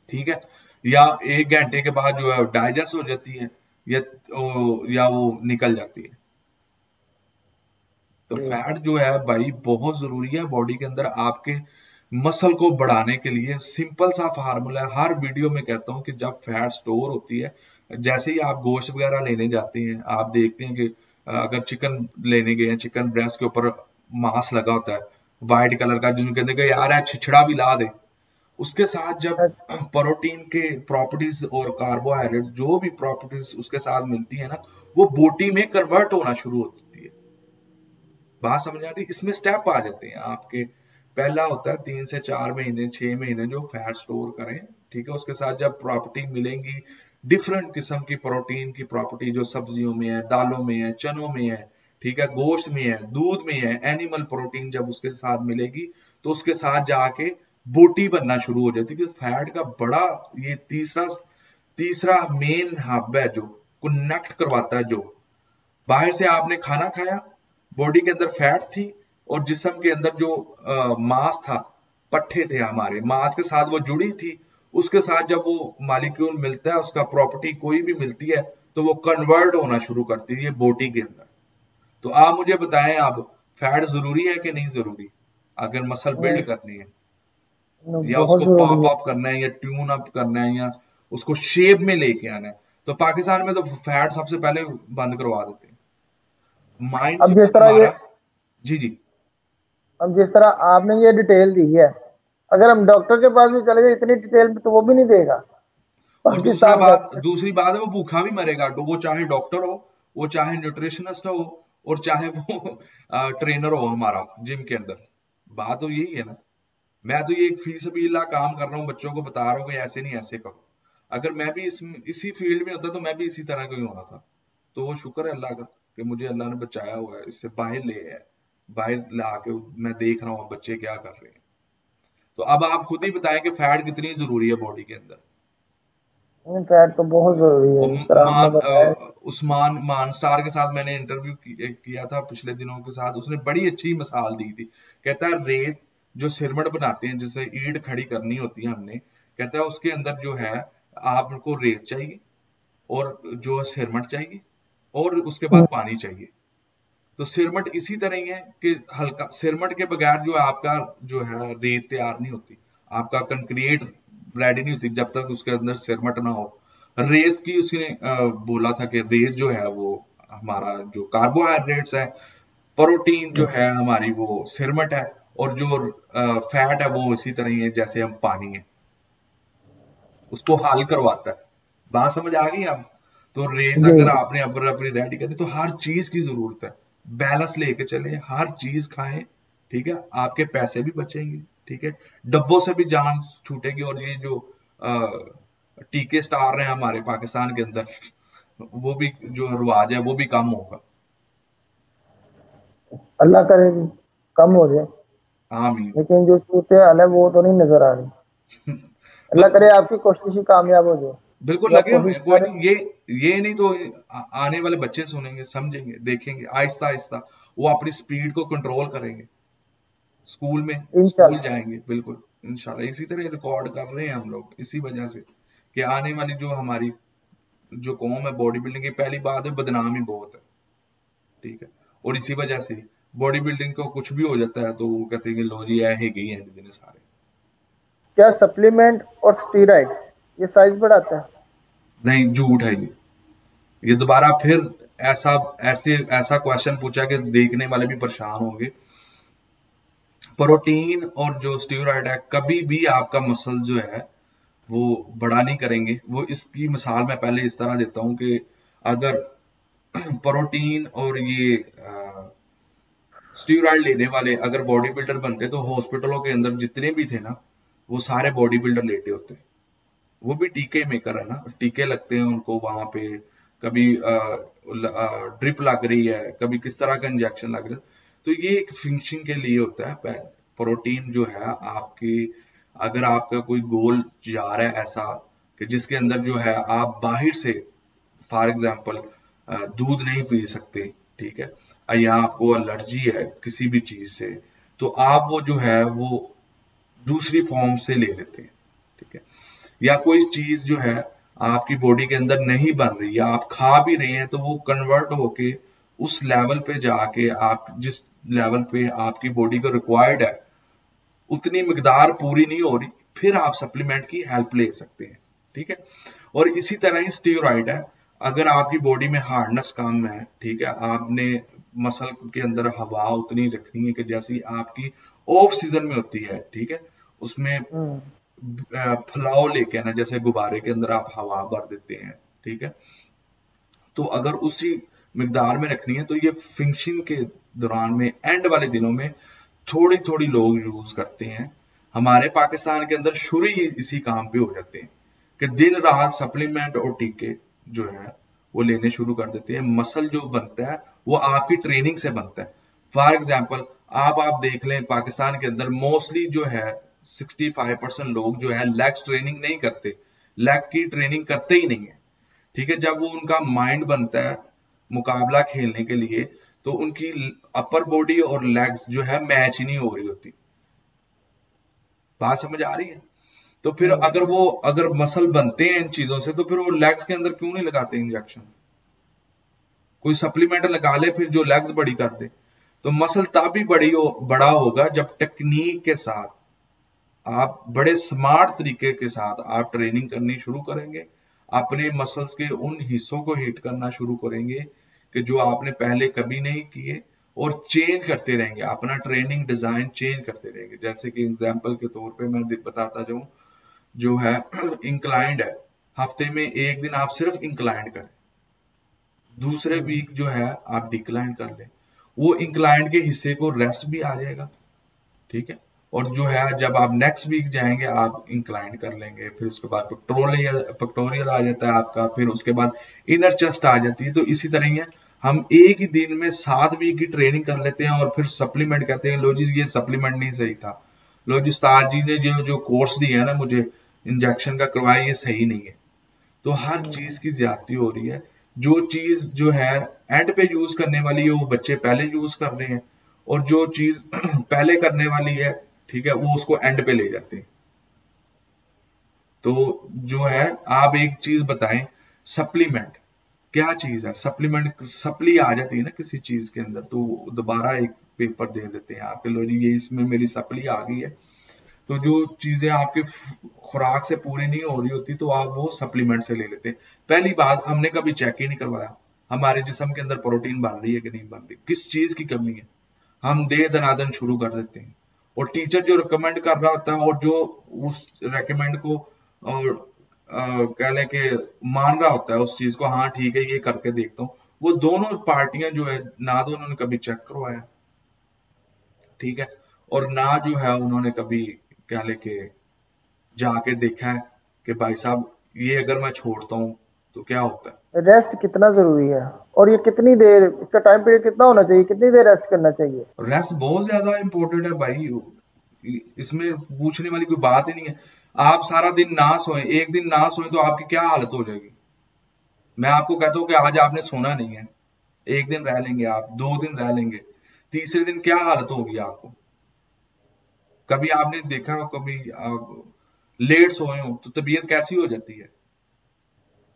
Speaker 2: ठीक है, या 1 घंटे के बाद जो है डाइजेस्ट हो जाती है, या वो निकल जाती है। तो
Speaker 1: जी।
Speaker 2: फैट जो है भाई बहुत जरूरी है बॉडी के अंदर। आपके मसल को बढ़ाने के लिए सिंपल सा फार्मूला है, हर वीडियो में कहता हूं कि जब फैट स्टोर होती है, जैसे ही आप गोश्त वगैरह लेने जाते हैं, आप देखते हैं कि अगर चिकन लेने गए हैं, चिकन ब्रेस्ट के ऊपर मांस लगा होता है व्हाइट कलर का, जिनको कहते हैं कि यार है छिछड़ा भी ला दे। उसके साथ जब
Speaker 1: अच्छा।
Speaker 2: प्रोटीन के प्रॉपर्टीज और कार्बोहाइड्रेट जो भी प्रॉपर्टीज उसके साथ मिलती है ना, वो बोटी में कन्वर्ट होना शुरू होती है। बात समझ आ रही? इसमें स्टेप आ जाते हैं आपके। पहला होता है 3 से 4 महीने 6 महीने जो फैट स्टोर करें, ठीक है। उसके साथ जब प्रॉपर्टी मिलेंगी, डिफरेंट किस्म की प्रोटीन की प्रॉपर्टी जो सब्जियों में है, दालों में है, चनों में है, ठीक है, गोश्त में है, दूध में है, एनिमल प्रोटीन जब उसके साथ मिलेगी, तो उसके साथ जाके बोटी बनना शुरू हो जाती है। फैट का बड़ा ये तीसरा तीसरा मेन हब है जो कनेक्ट करवाता है। जो बाहर से आपने खाना खाया, बॉडी के अंदर फैट थी, और जिस्म के अंदर जो मांस था, पट्ठे थे हमारे, मांस के साथ वो जुड़ी थी। उसके साथ जब वो मालिक्यूल मिलता है, उसका प्रॉपर्टी कोई भी मिलती है, तो वो कन्वर्ट होना शुरू करती है ये बॉडी के अंदर। तो आप मुझे बताएं, आप फैट जरूरी है कि नहीं जरूरी, अगर मसल बिल्ड करनी है, या
Speaker 1: बहुत
Speaker 2: उसको
Speaker 1: जरूरी
Speaker 2: पॉप
Speaker 1: है।
Speaker 2: अप करना है, या ट्यून अप करना है, या उसको शेप में लेके आना है? तो पाकिस्तान में तो फैट सबसे पहले बंद करवा देते हैं। माइंड
Speaker 1: अब
Speaker 2: जो है
Speaker 1: जिस तरह ये
Speaker 2: हमारा। जी जी।
Speaker 1: अब जिस तरह आपने ये डिटेल दी है, अगर हम डॉक्टर के पास भी चले गए इतनी डिटेल में तो वो भी नहीं देगा।
Speaker 2: और
Speaker 1: पाकिस्तान का।
Speaker 2: दूसरी बात है वो भूखा भी मरेगा, तो वो चाहे डॉक्टर हो, वो चाहे न्यूट्रिशनिस्ट हो, और चाहे वो ट्रेनर हो हमारा जिम के अंदर। बात तो यही है ना। मैं तो ये एक फी सबीलिल्लाह काम कर रहा हूँ, बच्चों को बता रहा हूँ कि ऐसे नहीं ऐसे करो। अगर मैं भी इसी फील्ड में होता तो मैं भी इसी तरह का ही होना था। तो वो शुक्र है अल्लाह का कि मुझे अल्लाह ने बचाया हुआ है, इससे बाहर ले आया है। बाहर ला के मैं देख रहा हूँ बच्चे क्या कर रहे हैं। तो अब आप खुद ही बताएं कि फैट कितनी जरूरी है बॉडी के अंदर।
Speaker 1: फैट तो बहुत जरूरी है,
Speaker 2: और
Speaker 1: जिस तरह आपने बताया।
Speaker 2: उस्मान मान स्टार के साथ मैंने इंटरव्यू किया था पिछले दिनों के साथ, उसने बड़ी अच्छी मिसाल दी थी। कहता है रेत जो सिरमट बनाते हैं, जिससे ईंट खड़ी करनी होती है हमने, कहता है उसके अंदर जो है आपको रेत चाहिए, और जो सिरमट चाहिए, और उसके बाद पानी चाहिए। तो सिरमट इसी तरह ही है कि हल्का सिरमट के बगैर जो आपका जो है रेत तैयार नहीं होती, आपका कंक्रीट रेडी नहीं होती जब तक उसके अंदर सिरमट ना हो। रेत की उसने बोला था कि रेत जो है वो हमारा जो कार्बोहाइड्रेट्स है, प्रोटीन जो है हमारी वो सिरमट है, और जो फैट है वो इसी तरह ही है जैसे हम पानी है, उसको हल करवाता है। बात समझ आ गई आप? तो रेत
Speaker 1: जी।
Speaker 2: अगर आपने अपनी रेडी करनी तो हर चीज की जरूरत है। बैलेंस लेके चले, हर चीज खाएं, ठीक है, आपके पैसे भी बचेंगे, ठीक है, डब्बों से भी जान छूटेगी। और ये जो टीके स्टार रहे हैं हमारे पाकिस्तान के अंदर, वो भी जो रिवाज है वो भी कम होगा।
Speaker 1: अल्लाह करे कि कम हो जाए,
Speaker 2: आमीन।
Speaker 1: लेकिन जो सूरत हाल है वो तो नहीं नजर आ रही। अल्लाह करे आपकी कोशिश ही कामयाब हो जाए,
Speaker 2: बिल्कुल
Speaker 1: जो आप
Speaker 2: लगे हुए
Speaker 1: कोशिश
Speaker 2: हैं, कोई
Speaker 1: करें।
Speaker 2: नहीं। ये नहीं तो आने वाले बच्चे सुनेंगे, समझेंगे, देखेंगे, आहिस्ता आहिस्ता वो अपनी स्पीड को कंट्रोल करेंगे। स्कूल
Speaker 1: इंशाल्लाह।
Speaker 2: जाएंगे, बिल्कुल इंशाल्लाह। इसी तरह रिकॉर्ड कर रहे हैं हम लोग, इसी वजह से कि आने वाली जो हमारी जो कौम है बॉडी बिल्डिंग की, पहली बात है बदनाम ही बहुत है, ठीक है। और इसी वजह से बॉडी बिल्डिंग को कुछ भी हो जाता है तो वो कहते हैं कि लो जी है गई है दिन सारे।
Speaker 1: क्या सप्लीमेंट और स्टीराइड ये साइज बढ़ाता है?
Speaker 2: नहीं, झूठ है ये दोबारा फिर ऐसा ऐसा क्वेश्चन पूछा कि देखने वाले भी परेशान होंगे। प्रोटीन और जो स्टीरॉयड है कभी भी आपका मसल जो है वो बड़ा नहीं करेंगे। वो इसकी मिसाल मैं पहले इस तरह देता हूं कि अगर प्रोटीन और ये स्टीरॉयड लेने वाले अगर बॉडी बिल्डर बनते तो हॉस्पिटलों के अंदर जितने भी थे ना, वो सारे बॉडी बिल्डर लेटे होते। वो भी टीके मेकर है ना, टीके लगते हैं उनको वहां पे, कभी ड्रिप लग रही है, कभी किस तरह का इंजेक्शन लग रहा है। तो ये एक फिनिशिंग के लिए होता है। प्रोटीन जो है आपकी, अगर आपका कोई गोल जा रहा है ऐसा कि जिसके अंदर जो है आप बाहर से फॉर एग्जाम्पल दूध नहीं पी सकते, ठीक है, या आपको एलर्जी है किसी भी चीज से, तो आप वो जो है वो दूसरी फॉर्म से ले लेते हैं, ठीक है। या कोई चीज जो है आपकी बॉडी के अंदर नहीं बन रही या आप खा भी रहे हैं तो वो कन्वर्ट होके उस लेवल पे जाके आप जिस लेवल पे आपकी बॉडी को रिक्वायर्ड है उतनी मिकदार पूरी नहीं हो रही, फिर आप सप्लीमेंट की हेल्प ले सकते हैं, ठीक है। और इसी तरह ही स्टीरॉयड है, अगर आपकी बॉडी में हार्डनेस कम है, ठीक है, आपने मसल के अंदर हवा उतनी रखनी है कि जैसी आपकी ऑफ सीजन में होती है, ठीक है, उसमें
Speaker 1: हम्म।
Speaker 2: फैलाव लेके आना, जैसे गुब्बारे के अंदर आप हवा भर देते हैं, ठीक है। तो अगर उसी मिकदार में रखनी है तो ये फिनिशिंग के दौरान में एंड वाले दिनों में थोड़ी थोड़ी लोग यूज करते हैं। हमारे पाकिस्तान के अंदर शुरू ही इसी काम पे हो जाते हैं कि दिन रात सप्लीमेंट और टीके जो है वो लेने शुरू कर देते हैं। मसल जो बनता है वो आपकी ट्रेनिंग से बनता है। फॉर एग्जाम्पल आप देख लें पाकिस्तान के अंदर मोस्टली जो है 65% लोग जो है लेग्स ट्रेनिंग नहीं करते, लेग की ट्रेनिंग करते ही नहीं है, ठीक है। जब वो उनका माइंड बनता है मुकाबला खेलने के लिए तो उनकी अपर बॉडी और लेग्स जो है मैच ही नहीं हो रही होती। बात समझ आ रही है? तो फिर अगर मसल बनते हैं इन चीजों से तो फिर वो लेग्स के अंदर क्यों नहीं लगाते इंजेक्शन? कोई सप्लीमेंट लगा ले फिर जो लेग्स बड़ी कर दे। तो मसल तब भी बड़ा होगा जब टेक्निक के साथ आप बड़े स्मार्ट तरीके के साथ आप ट्रेनिंग करनी शुरू करेंगे, अपने मसल्स के उन हिस्सों को हिट करना शुरू करेंगे कि जो आपने पहले कभी नहीं किए, और चेंज करते रहेंगे, अपना ट्रेनिंग डिजाइन चेंज करते रहेंगे। जैसे कि एग्जांपल के तौर पे मैं बताता जाऊं, जो है इंक्लाइंड है, हफ्ते में एक दिन आप सिर्फ इंक्लाइन करें, दूसरे वीक जो है आप डिक्लाइन कर लें, वो इंक्लाइन के हिस्से को रेस्ट भी आ जाएगा, ठीक है। और जो है जब आप नेक्स्ट वीक जाएंगे आप इंक्लाइन कर लेंगे, फिर उसके बाद पेक्टोरियल आ जाता है आपका, फिर उसके बाद इनर चेस्ट आ जाती है। तो इसी तरह ही है, हम एक ही दिन में 7 वीक की ट्रेनिंग कर लेते हैं और फिर सप्लीमेंट कहते हैं लो जी ये सप्लीमेंट नहीं सही था, लो जी उस्ताद जी ने जो जो कोर्स दिया है ना मुझे इंजेक्शन का करवाया ये सही नहीं है। तो हर चीज की ज्यादती हो रही है, जो चीज जो है एंड पे यूज करने वाली है वो बच्चे पहले यूज कर रहे हैं, और जो चीज पहले करने वाली है, ठीक है, वो उसको एंड पे ले जाते हैं। तो जो है आप एक चीज बताएं, सप्लीमेंट क्या चीज है? सप्लीमेंट सप्ली आ जाती है ना किसी चीज के अंदर, तो दोबारा एक पेपर दे देते हैं आपके, लो जी ये इसमें मेरी सप्ली आ गई है। तो जो चीजें आपके खुराक से पूरी नहीं हो रही होती तो आप वो सप्लीमेंट से ले लेते हैं। पहली बात, हमने कभी चेक ही नहीं करवाया हमारे जिस्म के अंदर प्रोटीन बन रही है कि नहीं बन रही, किस चीज की कमी है, हम दे दनादन शुरू कर देते हैं। और टीचर जो रिकमेंड कर रहा होता है और जो उस रेकमेंड को और कह लें कि मान रहा होता है उस चीज को, हाँ ठीक है ये करके देखता हूँ, वो दोनों पार्टियां जो है ना तो उन्होंने कभी चेक करवाया, ठीक है, और ना जो है उन्होंने कभी कह ले के जाके देखा है कि भाई साहब ये अगर मैं छोड़ता हूँ तो क्या होता है।
Speaker 1: रेस्ट कितना जरूरी है, और ये कितनी देर, इसका टाइम पीरियड कितना होना चाहिए, कितनी देर रेस्ट करना चाहिए?
Speaker 2: रेस्ट बहुत ज्यादा इंपॉर्टेंट है भाई, इसमें पूछने वाली कोई बात ही नहीं है। आप सारा दिन ना सोए, एक दिन ना सोए तो आपकी क्या हालत हो जाएगी। मैं आपको कहता हूँ कि आज आपने सोना नहीं है, एक दिन रह लेंगे आप, 2 दिन रह लेंगे, तीसरे दिन क्या हालत होगी आपको। कभी आपने देखा हो, कभी आप लेट सोए हो तो तबीयत कैसी हो जाती है।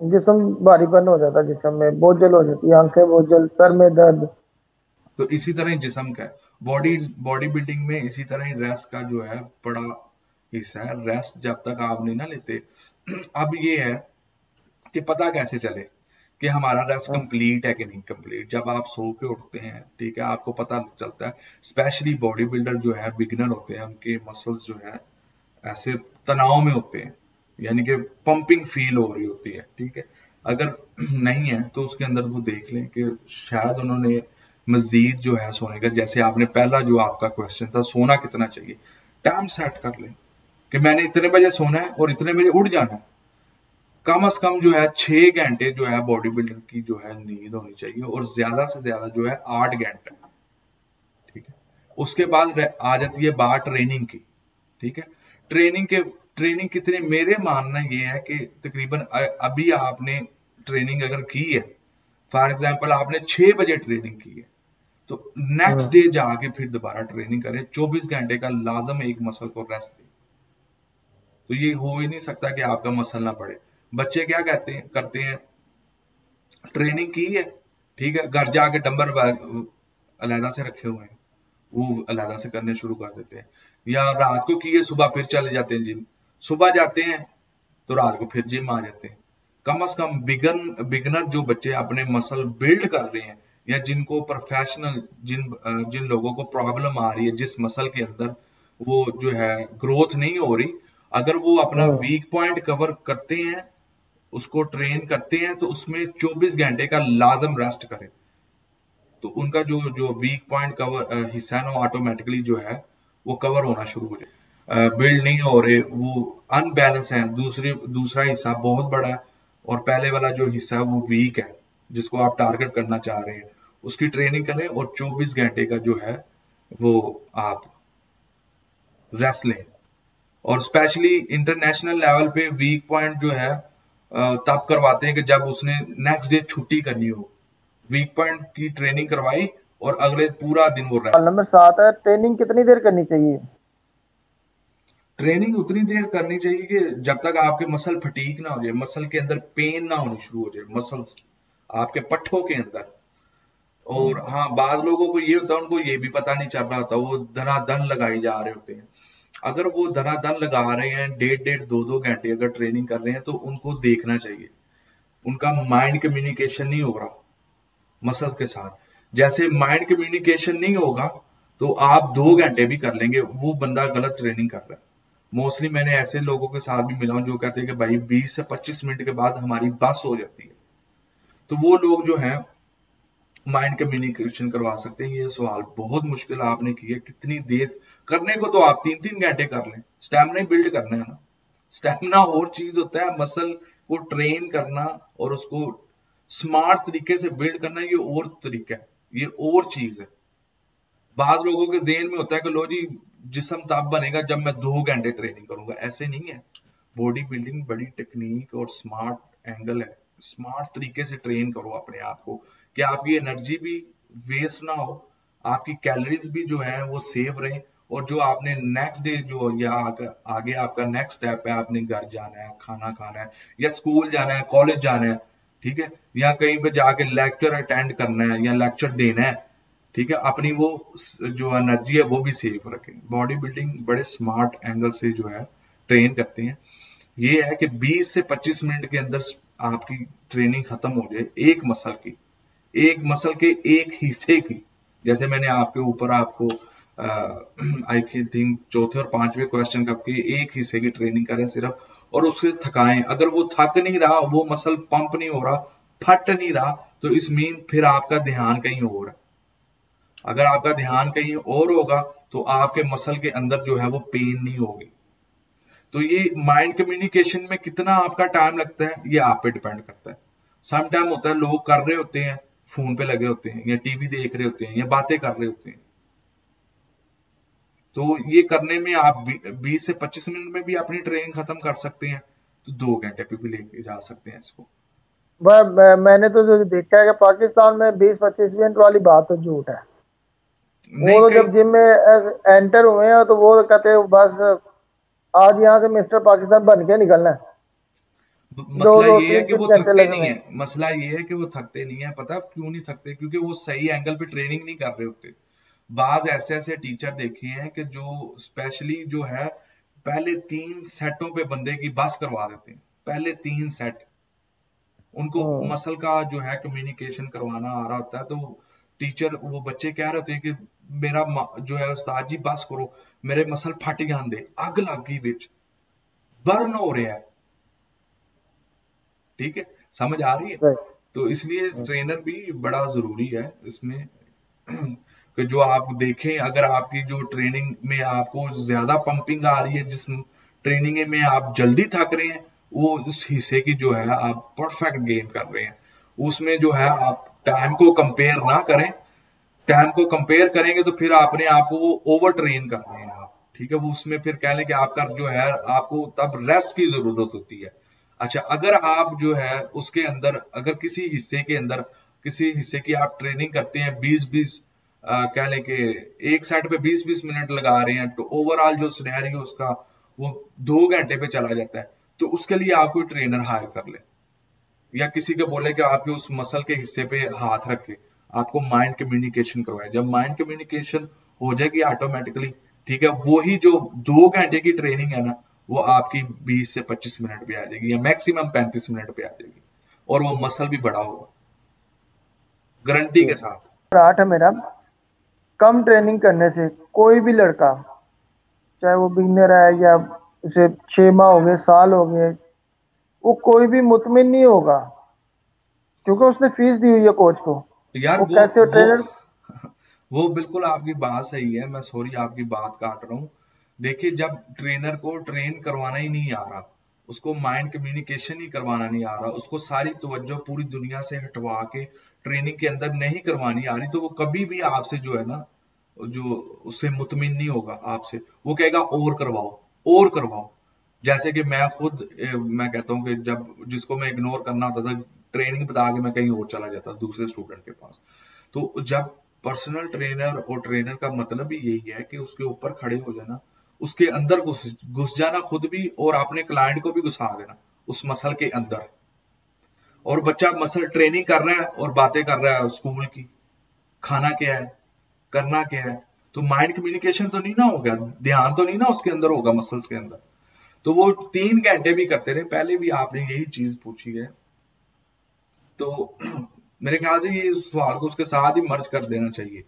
Speaker 1: जिस्म भारीपन हो जाता है, जिस्म में बोझल हो जाती है, आंखें बोझल, सर में दर्द।
Speaker 2: तो इसी तरह ही जिस्म का बॉडी बॉडी बिल्डिंग में इसी तरह ही रेस्ट का जो है बड़ा हिस्सा है। रेस्ट जब तक आप नहीं ना लेते अब ये है कि पता कैसे चले कि हमारा रेस्ट कंप्लीट है कि नहीं कंप्लीट। जब आप सो के उठते हैं, ठीक है, आपको पता चलता है। स्पेशली बॉडी बिल्डर जो है बिगिनर होते हैं, उनके मसल्स जो है ऐसे तनाव में होते हैं, यानी कि पंपिंग फील हो रही होती है, ठीक है। अगर नहीं है तो उसके अंदर वो देख लें कि शायद उन्होंने मजीद जो है सोने का, जैसे आपने पहला जो आपका क्वेश्चन था सोना कितना चाहिए, टाइम सेट कर लें कि मैंने इतने बजे सोना है और इतने बजे उठ जाना है। कम से कम जो है 6 घंटे जो है बॉडी बिल्डर की जो है नींद होनी चाहिए, और ज्यादा से ज्यादा जो है 8 घंटे, ठीक है। उसके बाद आ जाती है बात ट्रेनिंग की, ठीक है। ट्रेनिंग कितने, मेरे मानना ये है कि तकरीबन अभी आपने ट्रेनिंग अगर की है, फॉर एग्जांपल आपने 6 बजे ट्रेनिंग की है, तो नेक्स्ट डे जाके फिर दोबारा ट्रेनिंग करें। 24 घंटे का लाजम एक मसल को रेस्ट दें। तो ये हो ही नहीं सकता कि आपका मसल ना बढ़े। बच्चे क्या कहते हैं करते हैं, ट्रेनिंग की है, ठीक है, घर जाके डंबर अलहदा से रखे हुए हैं, वो अलहदा से करने शुरू कर देते हैं, या रात को की है सुबह फिर चले जाते हैं जिम, सुबह जाते हैं तो रात को फिर जिम आ जाते हैं। कम से कम बिगनर जो बच्चे अपने मसल बिल्ड कर रहे हैं, या जिनको प्रोफेशनल जिन लोगों को प्रॉब्लम आ रही है जिस मसल के अंदर वो जो है ग्रोथ नहीं हो रही, अगर वो अपना वीक पॉइंट कवर करते हैं, उसको ट्रेन करते हैं, तो उसमें 24 घंटे का लाजम रेस्ट करें, तो उनका जो जो वीक पॉइंट कवर हिस्सा है ना ऑटोमेटिकली जो है वो कवर होना शुरू हो जाए। बिल्ड नहीं हो रहे, वो अनबैलेंस है, दूसरा हिस्सा बहुत बड़ा है और पहले वाला जो हिस्सा है वो वीक है, जिसको आप टारगेट करना चाह रहे हैं, उसकी ट्रेनिंग करें और 24 घंटे का जो है वो आप रेस्ट लें। और स्पेशली इंटरनेशनल लेवल पे वीक पॉइंट जो है तब करवाते हैं कि जब उसने नेक्स्ट डे छुट्टी करनी हो, वीक पॉइंट की ट्रेनिंग करवाई और अगले पूरा दिन वो रेस्ट।
Speaker 1: सवाल नंबर 7 है, ट्रेनिंग कितनी देर करनी चाहिए?
Speaker 2: ट्रेनिंग उतनी देर करनी चाहिए कि जब तक आपके मसल फटीक ना हो जाए, मसल के अंदर पेन ना होनी शुरू हो जाए, मसल्स आपके पट्ठों के अंदर। और हाँ, बाज लोगों को ये होता है, उनको ये भी पता नहीं चल रहा होता, वो धनाधन लगाई जा रहे होते हैं। अगर वो धनाधन लगा रहे हैं 1.5-2 घंटे अगर ट्रेनिंग कर रहे हैं, तो उनको देखना चाहिए उनका माइंड कम्युनिकेशन नहीं हो रहा मसल के साथ। जैसे माइंड कम्युनिकेशन नहीं होगा तो आप 2 घंटे भी कर लेंगे, वो बंदा गलत ट्रेनिंग कर रहा है। मोस्टली मैंने ऐसे लोगों के साथ भी मिला हूं जो कहते हैं कि भाई 20 से 25 मिनट के बाद हमारी बस हो जाती है। तो वो लोग जो है माइंड कम्युनिकेशन करवा सकते हैं। ये सवाल बहुत मुश्किल आपने किया, कितनी देर करने को तो आप 3-3 घंटे कर लें, स्टेमिना बिल्ड करना है ना। स्टेमिना और चीज होता है, मसल को ट्रेन करना और उसको स्मार्ट तरीके से बिल्ड करना ये और तरीका है, ये और चीज है। बाज लोगों के जेहन में होता है कि लो जी जिस्म तब बनेगा जब मैं 2 घंटे ट्रेनिंग करूंगा, ऐसे नहीं है। बॉडी बिल्डिंग बड़ी टेक्निक और स्मार्ट एंगल है। स्मार्ट तरीके से ट्रेन करो अपने आप को कि आपकी एनर्जी भी वेस्ट ना हो, आपकी कैलोरीज भी जो है वो सेव रहे, और जो आपने नेक्स्ट डे जो या आगे आपका नेक्स्ट स्टेप है, आपने घर जाना है, खाना खाना है, या स्कूल जाना है, कॉलेज जाना है, ठीक है, या कहीं पे जाके लेक्चर अटेंड करना है या लेक्चर देना है, ठीक है, अपनी वो जो एनर्जी है वो भी सेव रखें। बॉडी बिल्डिंग बड़े स्मार्ट एंगल से जो है ट्रेन करते हैं। ये है कि 20 से 25 मिनट के अंदर आपकी ट्रेनिंग खत्म हो जाए एक मसल के एक हिस्से की। जैसे मैंने आपके ऊपर आपको आई थिंक चौथे और पांचवें क्वेश्चन का आपके एक हिस्से की ट्रेनिंग करें सिर्फ, और उससे थकाएं। अगर वो थक नहीं रहा, वो मसल पंप नहीं हो रहा, फट नहीं रहा, तो इस मीन फिर आपका ध्यान कहीं और है। अगर आपका ध्यान कहीं और होगा तो आपके मसल के अंदर जो है वो पेन नहीं होगी। तो ये माइंड कम्युनिकेशन में कितना आपका टाइम लगता है ये आप पे डिपेंड करता है। सम टाइम होता है लोग कर रहे होते हैं, फोन पे लगे होते हैं या टीवी देख रहे होते हैं या बातें कर रहे होते हैं, तो ये करने में आप 20 से 25 मिनट में भी अपनी ट्रेनिंग खत्म कर सकते हैं, तो 2 घंटे पे भी लेके जा सकते हैं इसको।
Speaker 1: मैंने तो जो देखा है कि पाकिस्तान में 20-25 मिनट वाली बात तो झूठ है। वो
Speaker 2: नहीं
Speaker 1: तो
Speaker 2: कई
Speaker 1: जब जिम में एंटर हुए हैं तो वो कहते हैं बस आज यहाँ से मिस्टर पाकिस्तान बन के निकलना है। दो
Speaker 2: मसला
Speaker 1: दो
Speaker 2: ये है
Speaker 1: तीन
Speaker 2: कि
Speaker 1: तीन
Speaker 2: वो
Speaker 1: घंटे
Speaker 2: थकते
Speaker 1: लगे
Speaker 2: नहीं
Speaker 1: हुए
Speaker 2: है,
Speaker 1: हैं।
Speaker 2: मसला ये है कि वो थकते नहीं है। पता है क्यों नहीं थकते? क्योंकि वो सही एंगल पे ट्रेनिंग नहीं कर रहे होते। बाज ऐसे ऐसे टीचर देखे हैं कि जो स्पेशली जो है पहले 3 सेटों पे बंदे की बस करवा देते हैं, पहले 3 सेट। उनको
Speaker 1: हम्म।
Speaker 2: मसल का जो है कम्युनिकेशन करवाना आ रहा होता है, तो टीचर वो बच्चे कह रहे होते हैं कि मेरा जो है उस्ताद जी बस करो, मेरे मसल फट जाते, अग लग गई बिच, बर्न हो रहा है, ठीक है, समझ आ रही है?
Speaker 1: सही।
Speaker 2: तो इसलिए
Speaker 1: हम्म।
Speaker 2: ट्रेनर भी बड़ा जरूरी है इसमें कि जो आप देखें, अगर आपकी जो ट्रेनिंग में आपको ज्यादा पंपिंग आ रही है, जिस ट्रेनिंग में आप जल्दी थक रहे हैं, वो उस हिस्से की जो है आप परफेक्ट गेन कर रहे हैं, उसमें जो है आप टाइम को कंपेयर ना करें। टाइम को कंपेयर करेंगे तो फिर अपने आप को वो ओवर ट्रेन कर रहे हैं आप, ठीक है, वो उसमें फिर कह लें कि आपका जो है आपको तब रेस्ट की जरूरत होती है। अच्छा, अगर आप जो है उसके अंदर अगर किसी हिस्से की आप ट्रेनिंग करते हैं 20-20, कह लें कि एक सेट पे 20-20 मिनट लगा रहे हैं, तो ओवरऑल जो सिनेरियो उसका वो 2 घंटे पे चला जाता है। तो उसके लिए आप कोई ट्रेनर हायर कर ले, या किसी को बोले कि आपके उस मसल के हिस्से पे हाथ रखे, आपको माइंड कम्युनिकेशन करवाए। जब माइंड कम्युनिकेशन हो जाएगी ऑटोमेटिकली, ठीक है, वही जो 2 घंटे की ट्रेनिंग है ना, वो आपकी 20 से 25 मिनट पे आ जाएगी या मैक्सिमम 35 मिनट पे आ जाएगी, और वो मसल भी बड़ा होगा, गारंटी के साथ।
Speaker 1: आठ है मेरा। कम ट्रेनिंग करने से कोई भी लड़का, चाहे वो बिगनर है या उसे 6 माह हो गए, साल हो गए, वो कोई भी मुतमिन नहीं होगा, क्योंकि उसने फीस दी हुई है कोच को।
Speaker 2: यार
Speaker 1: वो
Speaker 2: वो
Speaker 1: कैसे हो
Speaker 2: वो
Speaker 1: ट्रेनर।
Speaker 2: वो बिल्कुल आपकी बात सही है, मैं सॉरी आपकी बात काट रहा हूँ। देखिए, जब ट्रेनर को ट्रेन करवाना ही नहीं आ रहा, उसको माइंड कम्युनिकेशन ही करवाना नहीं आ रहा, उसको सारी तवज्जो पूरी दुनिया से हटवा के ट्रेनिंग के अंदर नहीं करवानी आ रही, तो वो कभी भी आपसे जो है ना, जो उससे मुतमिन नहीं होगा आपसे। वो कहेगा और करवाओ, और करवाओ। जैसे कि मैं खुद मैं कहता हूँ कि जब जिसको मैं इग्नोर करना होता था, ट्रेनिंग बता के मैं कहीं और चला जाता दूसरे स्टूडेंट के पास। तो जब पर्सनल ट्रेनर और ट्रेनर का मतलब भी यही है कि उसके ऊपर खड़े हो जाना, उसके अंदर घुस घुस जाना खुद भी, और अपने क्लाइंट को भी घुसा देना उस मसल के अंदर। और बच्चा मसल ट्रेनिंग कर रहा है और बातें कर रहा है स्कूल की, खाना क्या है, करना क्या है, तो माइंड कम्युनिकेशन तो नहीं ना होगा, ध्यान तो नहीं ना उसके अंदर होगा, मसल्स के अंदर। तो वो 3 घंटे भी करते रहे, पहले भी आपने यही चीज पूछी है, तो मेरे ख्याल से ये सवाल को उसके साथ ही मर्ज कर देना चाहिए,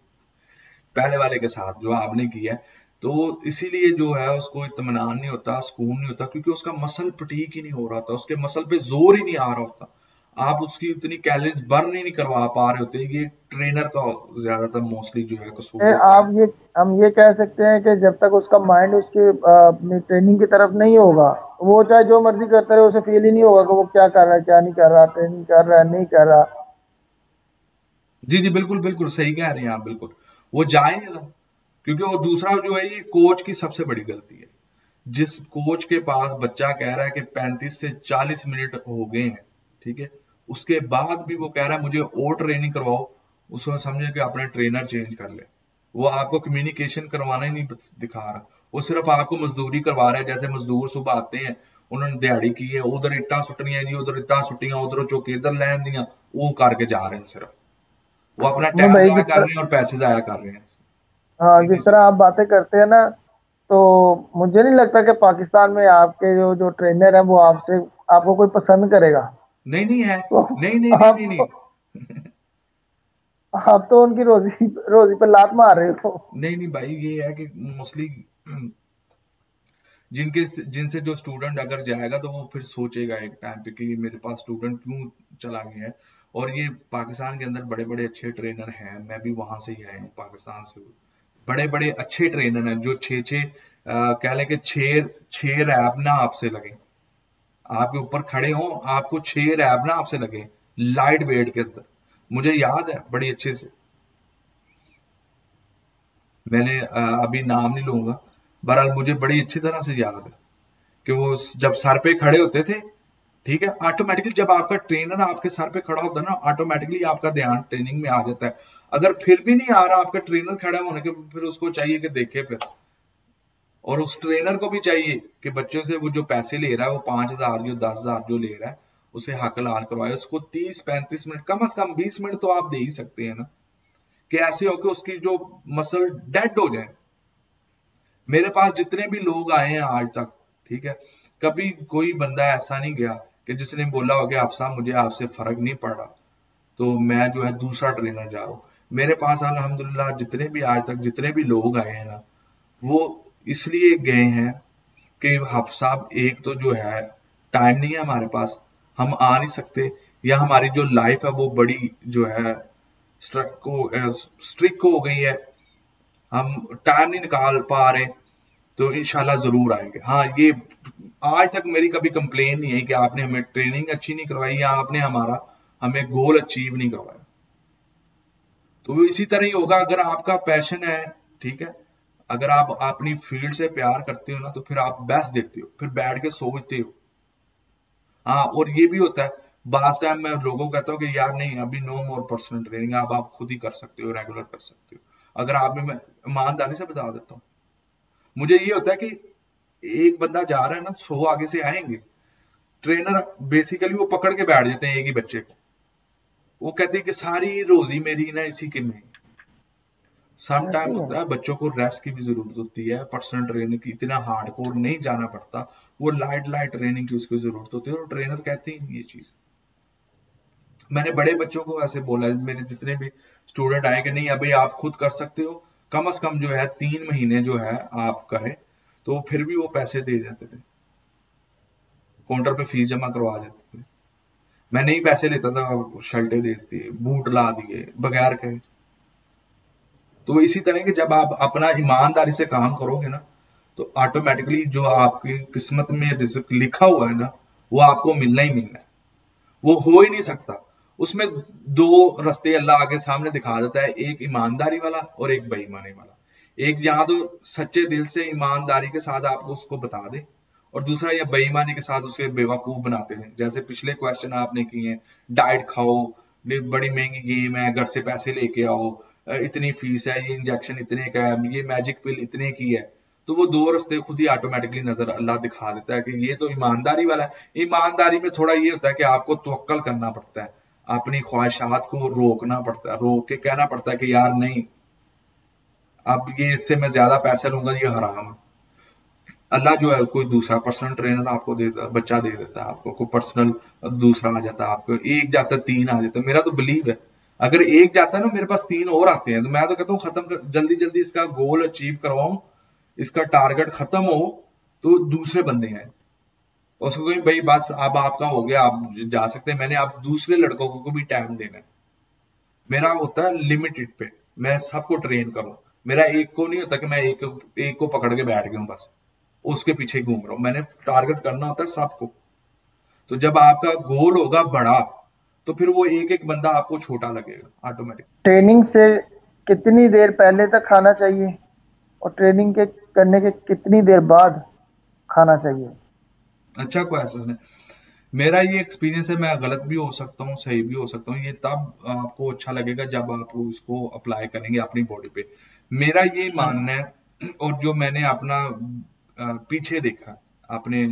Speaker 2: पहले वाले के साथ जो आपने किया है। तो इसीलिए जो है उसको इत्मीनान नहीं होता, सुकून नहीं होता, क्योंकि उसका मसल फटीक ही नहीं हो रहा था, उसके मसल पे जोर ही नहीं आ रहा होता, आप उसकी उतनी कैलोरीज बर्न ही नहीं करवा पा रहे होते। ये ट्रेनर का ज्यादातर मोस्टली जो है कसूर होता है।
Speaker 1: आप ये हम ये कह सकते हैं कि जब तक उसका माइंड उसके अपनी ट्रेनिंग की तरफ नहीं होगा, वो चाहे जो मर्जी करता रहे, उसे फील ही नहीं होगा कि वो क्या कर रहा है, क्या नहीं कर रहा, ट्रेनिंग कर रहा है, नहीं कर रहा।
Speaker 2: जी जी, बिल्कुल बिल्कुल सही कह रहे हैं आप, बिल्कुल वो जाए नहीं रहा। क्योंकि वो दूसरा जो है, ये कोच की सबसे बड़ी गलती है। जिस कोच के पास बच्चा कह रहा है कि 35 से 40 मिनट हो गए हैं, ठीक है, उसके बाद भी वो कह रहा है मुझे और ट्रेनिंग करवाओ, उसको समझे कि अपने ट्रेनर चेंज कर ले। वो आपको कम्युनिकेशन करवाना ही नहीं दिखा रहा, वो सिर्फ आपको मजदूरी करवा रहा है। जैसे मजदूर सुबह आते हैं, उन्होंने दिहाड़ी की है, उधर इट्टा सुट्टियां जी, उधर इट्टा सुट्टियां, उधर चौके इधर लैन दियां, वो करके जा रहे हैं। सिर्फ वो अपना
Speaker 1: मैं
Speaker 2: टाइम
Speaker 1: भाई
Speaker 2: जाया कर रहे हैं और पैसे जाया कर रहे हैं।
Speaker 1: हाँ, जिस
Speaker 2: सीधी सी
Speaker 1: तरह आप बातें करते हैं ना, तो मुझे नहीं लगता कि पाकिस्तान में आपके जो जो ट्रेनर है वो आपसे आपको कोई पसंद करेगा।
Speaker 2: नहीं नहीं है,
Speaker 1: तो
Speaker 2: नहीं नहीं नहीं नहीं
Speaker 1: आप
Speaker 2: नहीं
Speaker 1: आप तो उनकी रोजी रोजी पर लात मार रहे हो।
Speaker 2: नहीं नहीं भाई, ये है कि मोस्टली जिनके जिनसे जो स्टूडेंट अगर जाएगा तो वो फिर सोचेगा एक टाइम पे कि मेरे पास स्टूडेंट क्यों चला गया है। और ये पाकिस्तान के अंदर बड़े बड़े अच्छे ट्रेनर हैं, मैं भी वहां से ही आया हूँ पाकिस्तान से। बड़े बड़े अच्छे ट्रेनर हैं जो छः छः कह लें कि छः छः रैप ना आपसे लगे, आपके ऊपर खड़े हों, आपको छः रैप ना आपसे लगे लाइट वेट के अंदर। मुझे याद है बड़ी अच्छे से, मैंने अभी नाम नहीं लूंगा, बहरहाल मुझे बड़ी अच्छी तरह से याद है कि वो जब सर पे खड़े होते थे, ठीक है, ऑटोमेटिकली जब आपका ट्रेनर आपके सर पे खड़ा होता है ना, ऑटोमेटिकली आपका ध्यान ट्रेनिंग में आ जाता है। अगर फिर भी नहीं आ रहा आपका ट्रेनर खड़ा होने के, फिर उसको चाहिए कि देखे फिर, और उस ट्रेनर को भी चाहिए कि बच्चों से वो जो पैसे ले रहा है, वो 5,000 जो 10,000 जो ले रहा है, उसे हक लाल करवाए। उसको 30-35 मिनट, कम से कम 20 मिनट तो आप दे ही सकते हैं ना, कि ऐसे हो कि उसकी जो मसल डेड हो जाए। मेरे पास जितने भी लोग आए हैं आज तक, ठीक है, कभी कोई बंदा ऐसा नहीं गया कि जिसने बोला हो कि आप साहब मुझे आपसे फर्क नहीं पड़ रहा, तो मैं जो है दूसरा ट्रेनर जा रहा हूँ। मेरे पास अल्हम्दुलिल्लाह जितने भी आज तक जितने भी लोग आए हैं ना, वो इसलिए गए हैं कि हाफ साहब एक तो जो है टाइम नहीं है हमारे पास, हम आ नहीं सकते, या हमारी जो लाइफ है वो बड़ी जो है स्ट्रिक्ट हो गई है, हम टाइम नहीं निकाल पा रहे, तो इंशाल्लाह जरूर आएंगे। हाँ, ये आज तक मेरी कभी कंप्लेन नहीं है कि आपने हमें ट्रेनिंग अच्छी नहीं करवाई या आपने हमारा हमें गोल अचीव नहीं करवाया। तो वो इसी तरह ही होगा अगर आपका पैशन है, ठीक है, अगर आप अपनी फील्ड से प्यार करते हो ना, तो फिर आप बेस्ट देते हो, फिर बैठ के सोचते हो। हाँ, और ये भी होता है, बास टाइम मैं लोगों को कहता हूँ कि यार नहीं, अभी नो मोर पर्सनल ट्रेनिंग, आप खुद ही कर सकते हो, रेगुलर कर सकते हो। अगर आप में, मैं ईमानदारी से बता देता हूँ, मुझे ये होता है कि एक बंदा जा रहा है ना, 100 आगे से आएंगे, ट्रेनर बेसिकली वो पकड़ के बैठ जाते हैं एक ही बच्चे को, वो कहते हैं कि सारी रोजी मेरी ना इसी के में। सम
Speaker 1: ऐसे
Speaker 2: टाइम
Speaker 1: ही है।
Speaker 2: होता है बच्चों को रेस्ट की भी जरूरत होती है, पर्सनल ट्रेनिंग की इतना हार्डकोर नहीं जाना पड़ता, वो लाइट लाइट ट्रेनिंग की उसको जरूरत होती है, और ट्रेनर कहते ही नहीं ये चीज। मैंने बड़े बच्चों को ऐसे बोला, मेरे जितने भी स्टूडेंट आए कि नहीं अभी आप खुद कर सकते हो, कम से कम जो है 3 महीने जो है आप करें, तो फिर भी वो पैसे दे जाते थे, काउंटर पे फीस जमा करवा देते थे। मैं नहीं पैसे लेता था, शर्टें दे दी, बूट ला दिए बगैर कहे। तो इसी तरह के जब आप अपना ईमानदारी से काम करोगे ना, तो ऑटोमेटिकली जो आपकी किस्मत में रिज़्क लिखा हुआ है ना, वो आपको मिलना ही मिलना है, वो हो ही नहीं सकता। उसमें दो रास्ते अल्लाह आगे सामने दिखा देता है, एक ईमानदारी वाला और एक बेईमानी वाला। एक यहाँ तो सच्चे दिल से ईमानदारी के साथ आपको उसको बता दे, और दूसरा या बेईमानी के साथ उसे बेवकूफ बनाते हैं। जैसे पिछले क्वेश्चन आपने किए हैं, डाइट खाओ, बड़ी महंगी गेम है, घर से पैसे लेके आओ, इतनी फीस है, ये इंजेक्शन इतने का है, ये मैजिक पिल इतने की है, तो वो दो रास्ते खुद ही ऑटोमेटिकली नजर अल्लाह दिखा देता है कि ये तो ईमानदारी वाला है। ईमानदारी में थोड़ा ये होता है कि आपको तवक्कल करना पड़ता है, अपनी ख्वाहिशात को रोकना पड़ता है, रोक के कहना पड़ता है कि यार नहीं, अब ये इससे मैं ज्यादा पैसे लूंगा, ये हराम है। अल्लाह जो है कोई दूसरा पर्सनल ट्रेनर आपको देता, बच्चा दे देता है आपको, कोई पर्सनल दूसरा आ जाता है आपको, एक जाता है 3 आ जाता है। मेरा तो बिलीव है, अगर एक जाता है ना, मेरे पास 3 और आते हैं, तो मैं तो कहता हूँ खत्म कर, जल्दी जल्दी इसका गोल अचीव करवाऊं, इसका टारगेट खत्म हो तो दूसरे बंदे आए, उसको कहीं भाई बस अब आपका हो गया, आप जा सकते हैं, मैंने अब दूसरे लड़कों को भी टाइम देना है। मेरा होता है लिमिटेड पे, मैं सबको ट्रेन करूं। मेरा एक को नहीं होता कि मैं एक को पकड़ के बैठ गया हूं बस उसके पीछे घूम रहा हूं, मैंने टारगेट करना होता है सबको। तो जब आपका गोल होगा बड़ा तो फिर वो एक एक बंदा आपको छोटा लगेगा ऑटोमेटिक।
Speaker 1: ट्रेनिंग से कितनी देर पहले तक खाना चाहिए और ट्रेनिंग के करने के कितनी देर बाद खाना चाहिए?
Speaker 2: अच्छा क्वेश्चन है। मेरा ये एक्सपीरियंस है, मैं गलत भी हो सकता हूँ सही भी हो सकता हूँ, ये तब आपको अच्छा लगेगा जब आप उसको अप्लाई करेंगे अपनी बॉडी पे। मेरा ये मानना है और जो मैंने अपना पीछे देखा अपने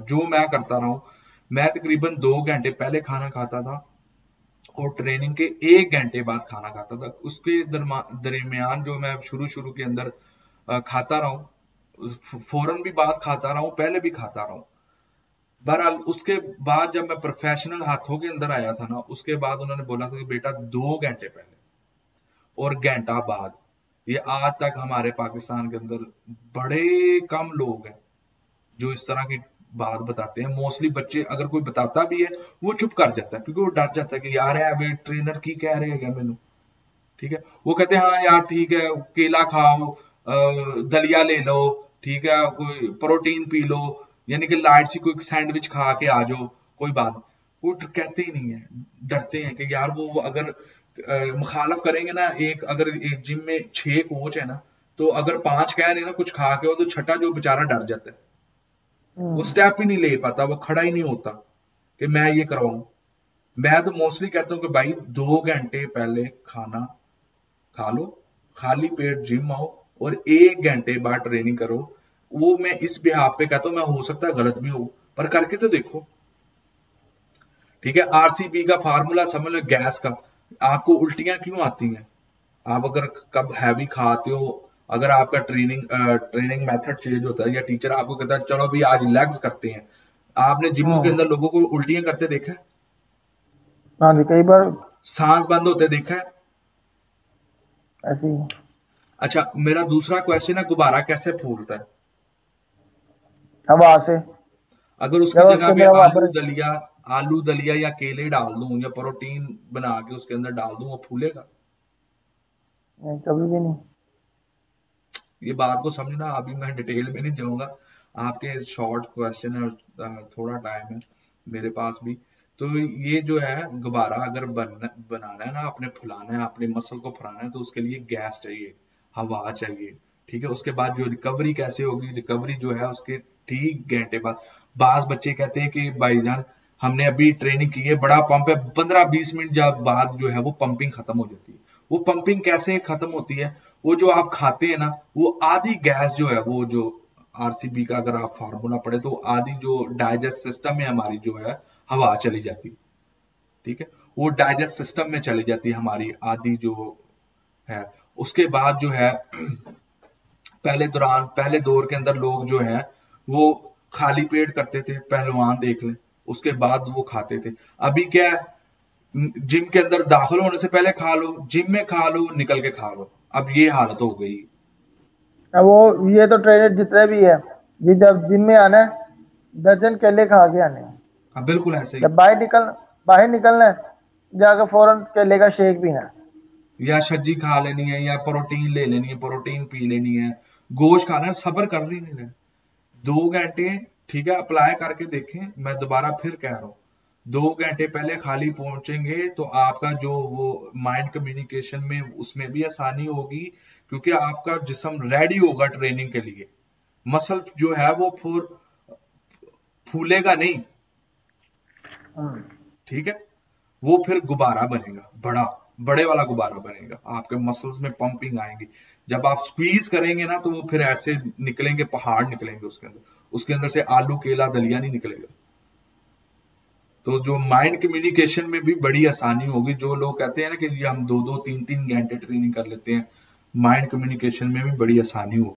Speaker 2: जो मैं करता रहा हूँ, मैं तकरीबन 2 घंटे पहले खाना खाता था और ट्रेनिंग के 1 घंटे बाद खाना खाता था। उसके दरमियान जो मैं शुरू शुरू के अंदर खाता रहा हूँ, फौरन भी बाद खाता रहा हूँ, पहले भी खाता रहा हूँ। बहरहाल उसके बाद जब मैं प्रोफेशनल हाथों के अंदर आया था ना, उसके बाद उन्होंने बोला था कि बेटा 2 घंटे पहले और घंटा बाद। ये आज तक हमारे पाकिस्तान के अंदर बड़े कम लोग हैं जो इस तरह की बात बताते हैं। मोस्टली बच्चे, अगर कोई बताता भी है वो चुप कर जाता है क्योंकि वो डर जाता है कि यार है ट्रेनर की कह रहे हैं मैनू, ठीक है। वो कहते हैं हाँ यार ठीक है, केला खाओ, दलिया ले लो, ठीक है, कोई प्रोटीन पी लो, यानी कि लाइट सी कोई सैंडविच खा के आ जाओ, कोई बात नहीं। वो कहते ही नहीं है, डरते हैं कि यार वो अगर मुखालफ करेंगे ना, अगर एक जिम में 6 कोच है ना, तो अगर 5 कह रहे ना कुछ खा के हो तो छठा जो बेचारा डर जाता है, वो स्टेप ही नहीं ले पाता, वो खड़ा ही नहीं होता कि मैं ये करवाऊं। मैं तो मोस्टली कहता हूँ कि भाई 2 घंटे पहले खाना खा लो, खाली पेट जिम आओ और 1 घंटे बाद ट्रेनिंग करो। वो मैं इस बिहाफ पे कहता हूँ, मैं हो सकता है गलत भी हो पर करके तो देखो, ठीक है। आरसीबी का फार्मूला समझ लो गैस का। आपको उल्टियां क्यों आती हैं? आप अगर कब हैवी खाते हो, अगर आपका ट्रेनिंग मेथड चेंज होता है या टीचर आपको कहता है चलो अभी आज लेग्स करते हैं, आपने जिमों के अंदर लोगों को उल्टियां करते देखा है?
Speaker 1: हाँ जी, कई बार
Speaker 2: सांस बंद होते देखा है?
Speaker 1: ऐसी।
Speaker 2: अच्छा, मेरा दूसरा क्वेश्चन है, गुब्बारा कैसे फूलता है?
Speaker 1: हवा से।
Speaker 2: अगर उसकी
Speaker 1: जब
Speaker 2: जगह
Speaker 1: उसके
Speaker 2: पे
Speaker 1: अंदर हवा
Speaker 2: आलू दलिया या केले डाल दूं या प्रोटीन बना के उसके अंदर डाल दूं, वो फूलेगा?
Speaker 1: नहीं, कभी भी नहीं।
Speaker 2: ये बात को समझना, अभी मैं डिटेल में नहीं जाऊंगा, आपके शॉर्ट क्वेश्चन है और थोड़ा टाइम है मेरे पास भी। तो ये जो है गुब्बारा अगर बनाना है ना, आपने फुलाना है, अपने मसल को फुलाना है, तो उसके लिए गैस चाहिए, हवा चाहिए, ठीक है। उसके बाद जो रिकवरी कैसे होगी, रिकवरी जो है उसके ठीक घंटे बाद। बाज बच्चे कहते हैं कि भाईजान हमने अभी ट्रेनिंग की है, बड़ा पंप है, 15-20 मिनट जब बाद जो है वो पंपिंग खत्म हो जाती है। वो पंपिंग कैसे खत्म होती है? वो जो आप खाते हैं ना, वो आधी गैस जो है, वो जो आरसीबी का अगर आप फार्मूला पढ़े तो आधी जो डाइजेस्ट सिस्टम में हमारी जो है हवा चली जाती, ठीक है। वो डाइजेस्ट सिस्टम में चली जाती है हमारी आधी जो है। उसके बाद जो है पहले दौर के अंदर लोग जो है वो खाली पेट करते थे, पहलवान देख लें, उसके बाद वो खाते थे। अभी क्या है, जिम के अंदर दाखिल होने से पहले खा लो, जिम में खा लो, निकल के खा लो, अब ये हालत हो गई।
Speaker 1: अब वो ये तो ट्रेनर जितने भी है, ये जब जिम में आना है दर्जन केले खा के आने हैं।
Speaker 2: हाँ बिल्कुल ऐसे ही।
Speaker 1: जब बाहर निकलना है, जाकर फौरन केले का शेक पीना है।
Speaker 2: या सब्जी खा लेनी है या प्रोटीन ले लेनी है, प्रोटीन पी लेनी है, गोश्त खाना है, सब्र कर रही नहीं रहे 2 घंटे, ठीक है। अप्लाई करके देखें, मैं दोबारा फिर कह रहा हूं, 2 घंटे पहले खाली पहुंचेंगे तो आपका जो वो माइंड कम्युनिकेशन में उसमें भी आसानी होगी, क्योंकि आपका जिस्म रेडी होगा ट्रेनिंग के लिए। मसल जो है वो फूलेगा नहीं, ठीक है। वो फिर गुब्बारा बनेगा, बड़े वाला गुब्बारा बनेगा, आपके मसल्स में पंपिंग आएंगी। जब आप स्क्वीज करेंगे ना तो वो फिर ऐसे निकलेंगे, पहाड़ निकलेंगे उसके अंदर से आलू केला दलिया नहीं निकलेगा। तो जो माइंड कम्युनिकेशन में भी बड़ी आसानी होगी। जो लोग कहते हैं ना कि हम 2-2 3-3 घंटे ट्रेनिंग कर लेते हैं, माइंड कम्युनिकेशन में भी बड़ी आसानी होगी।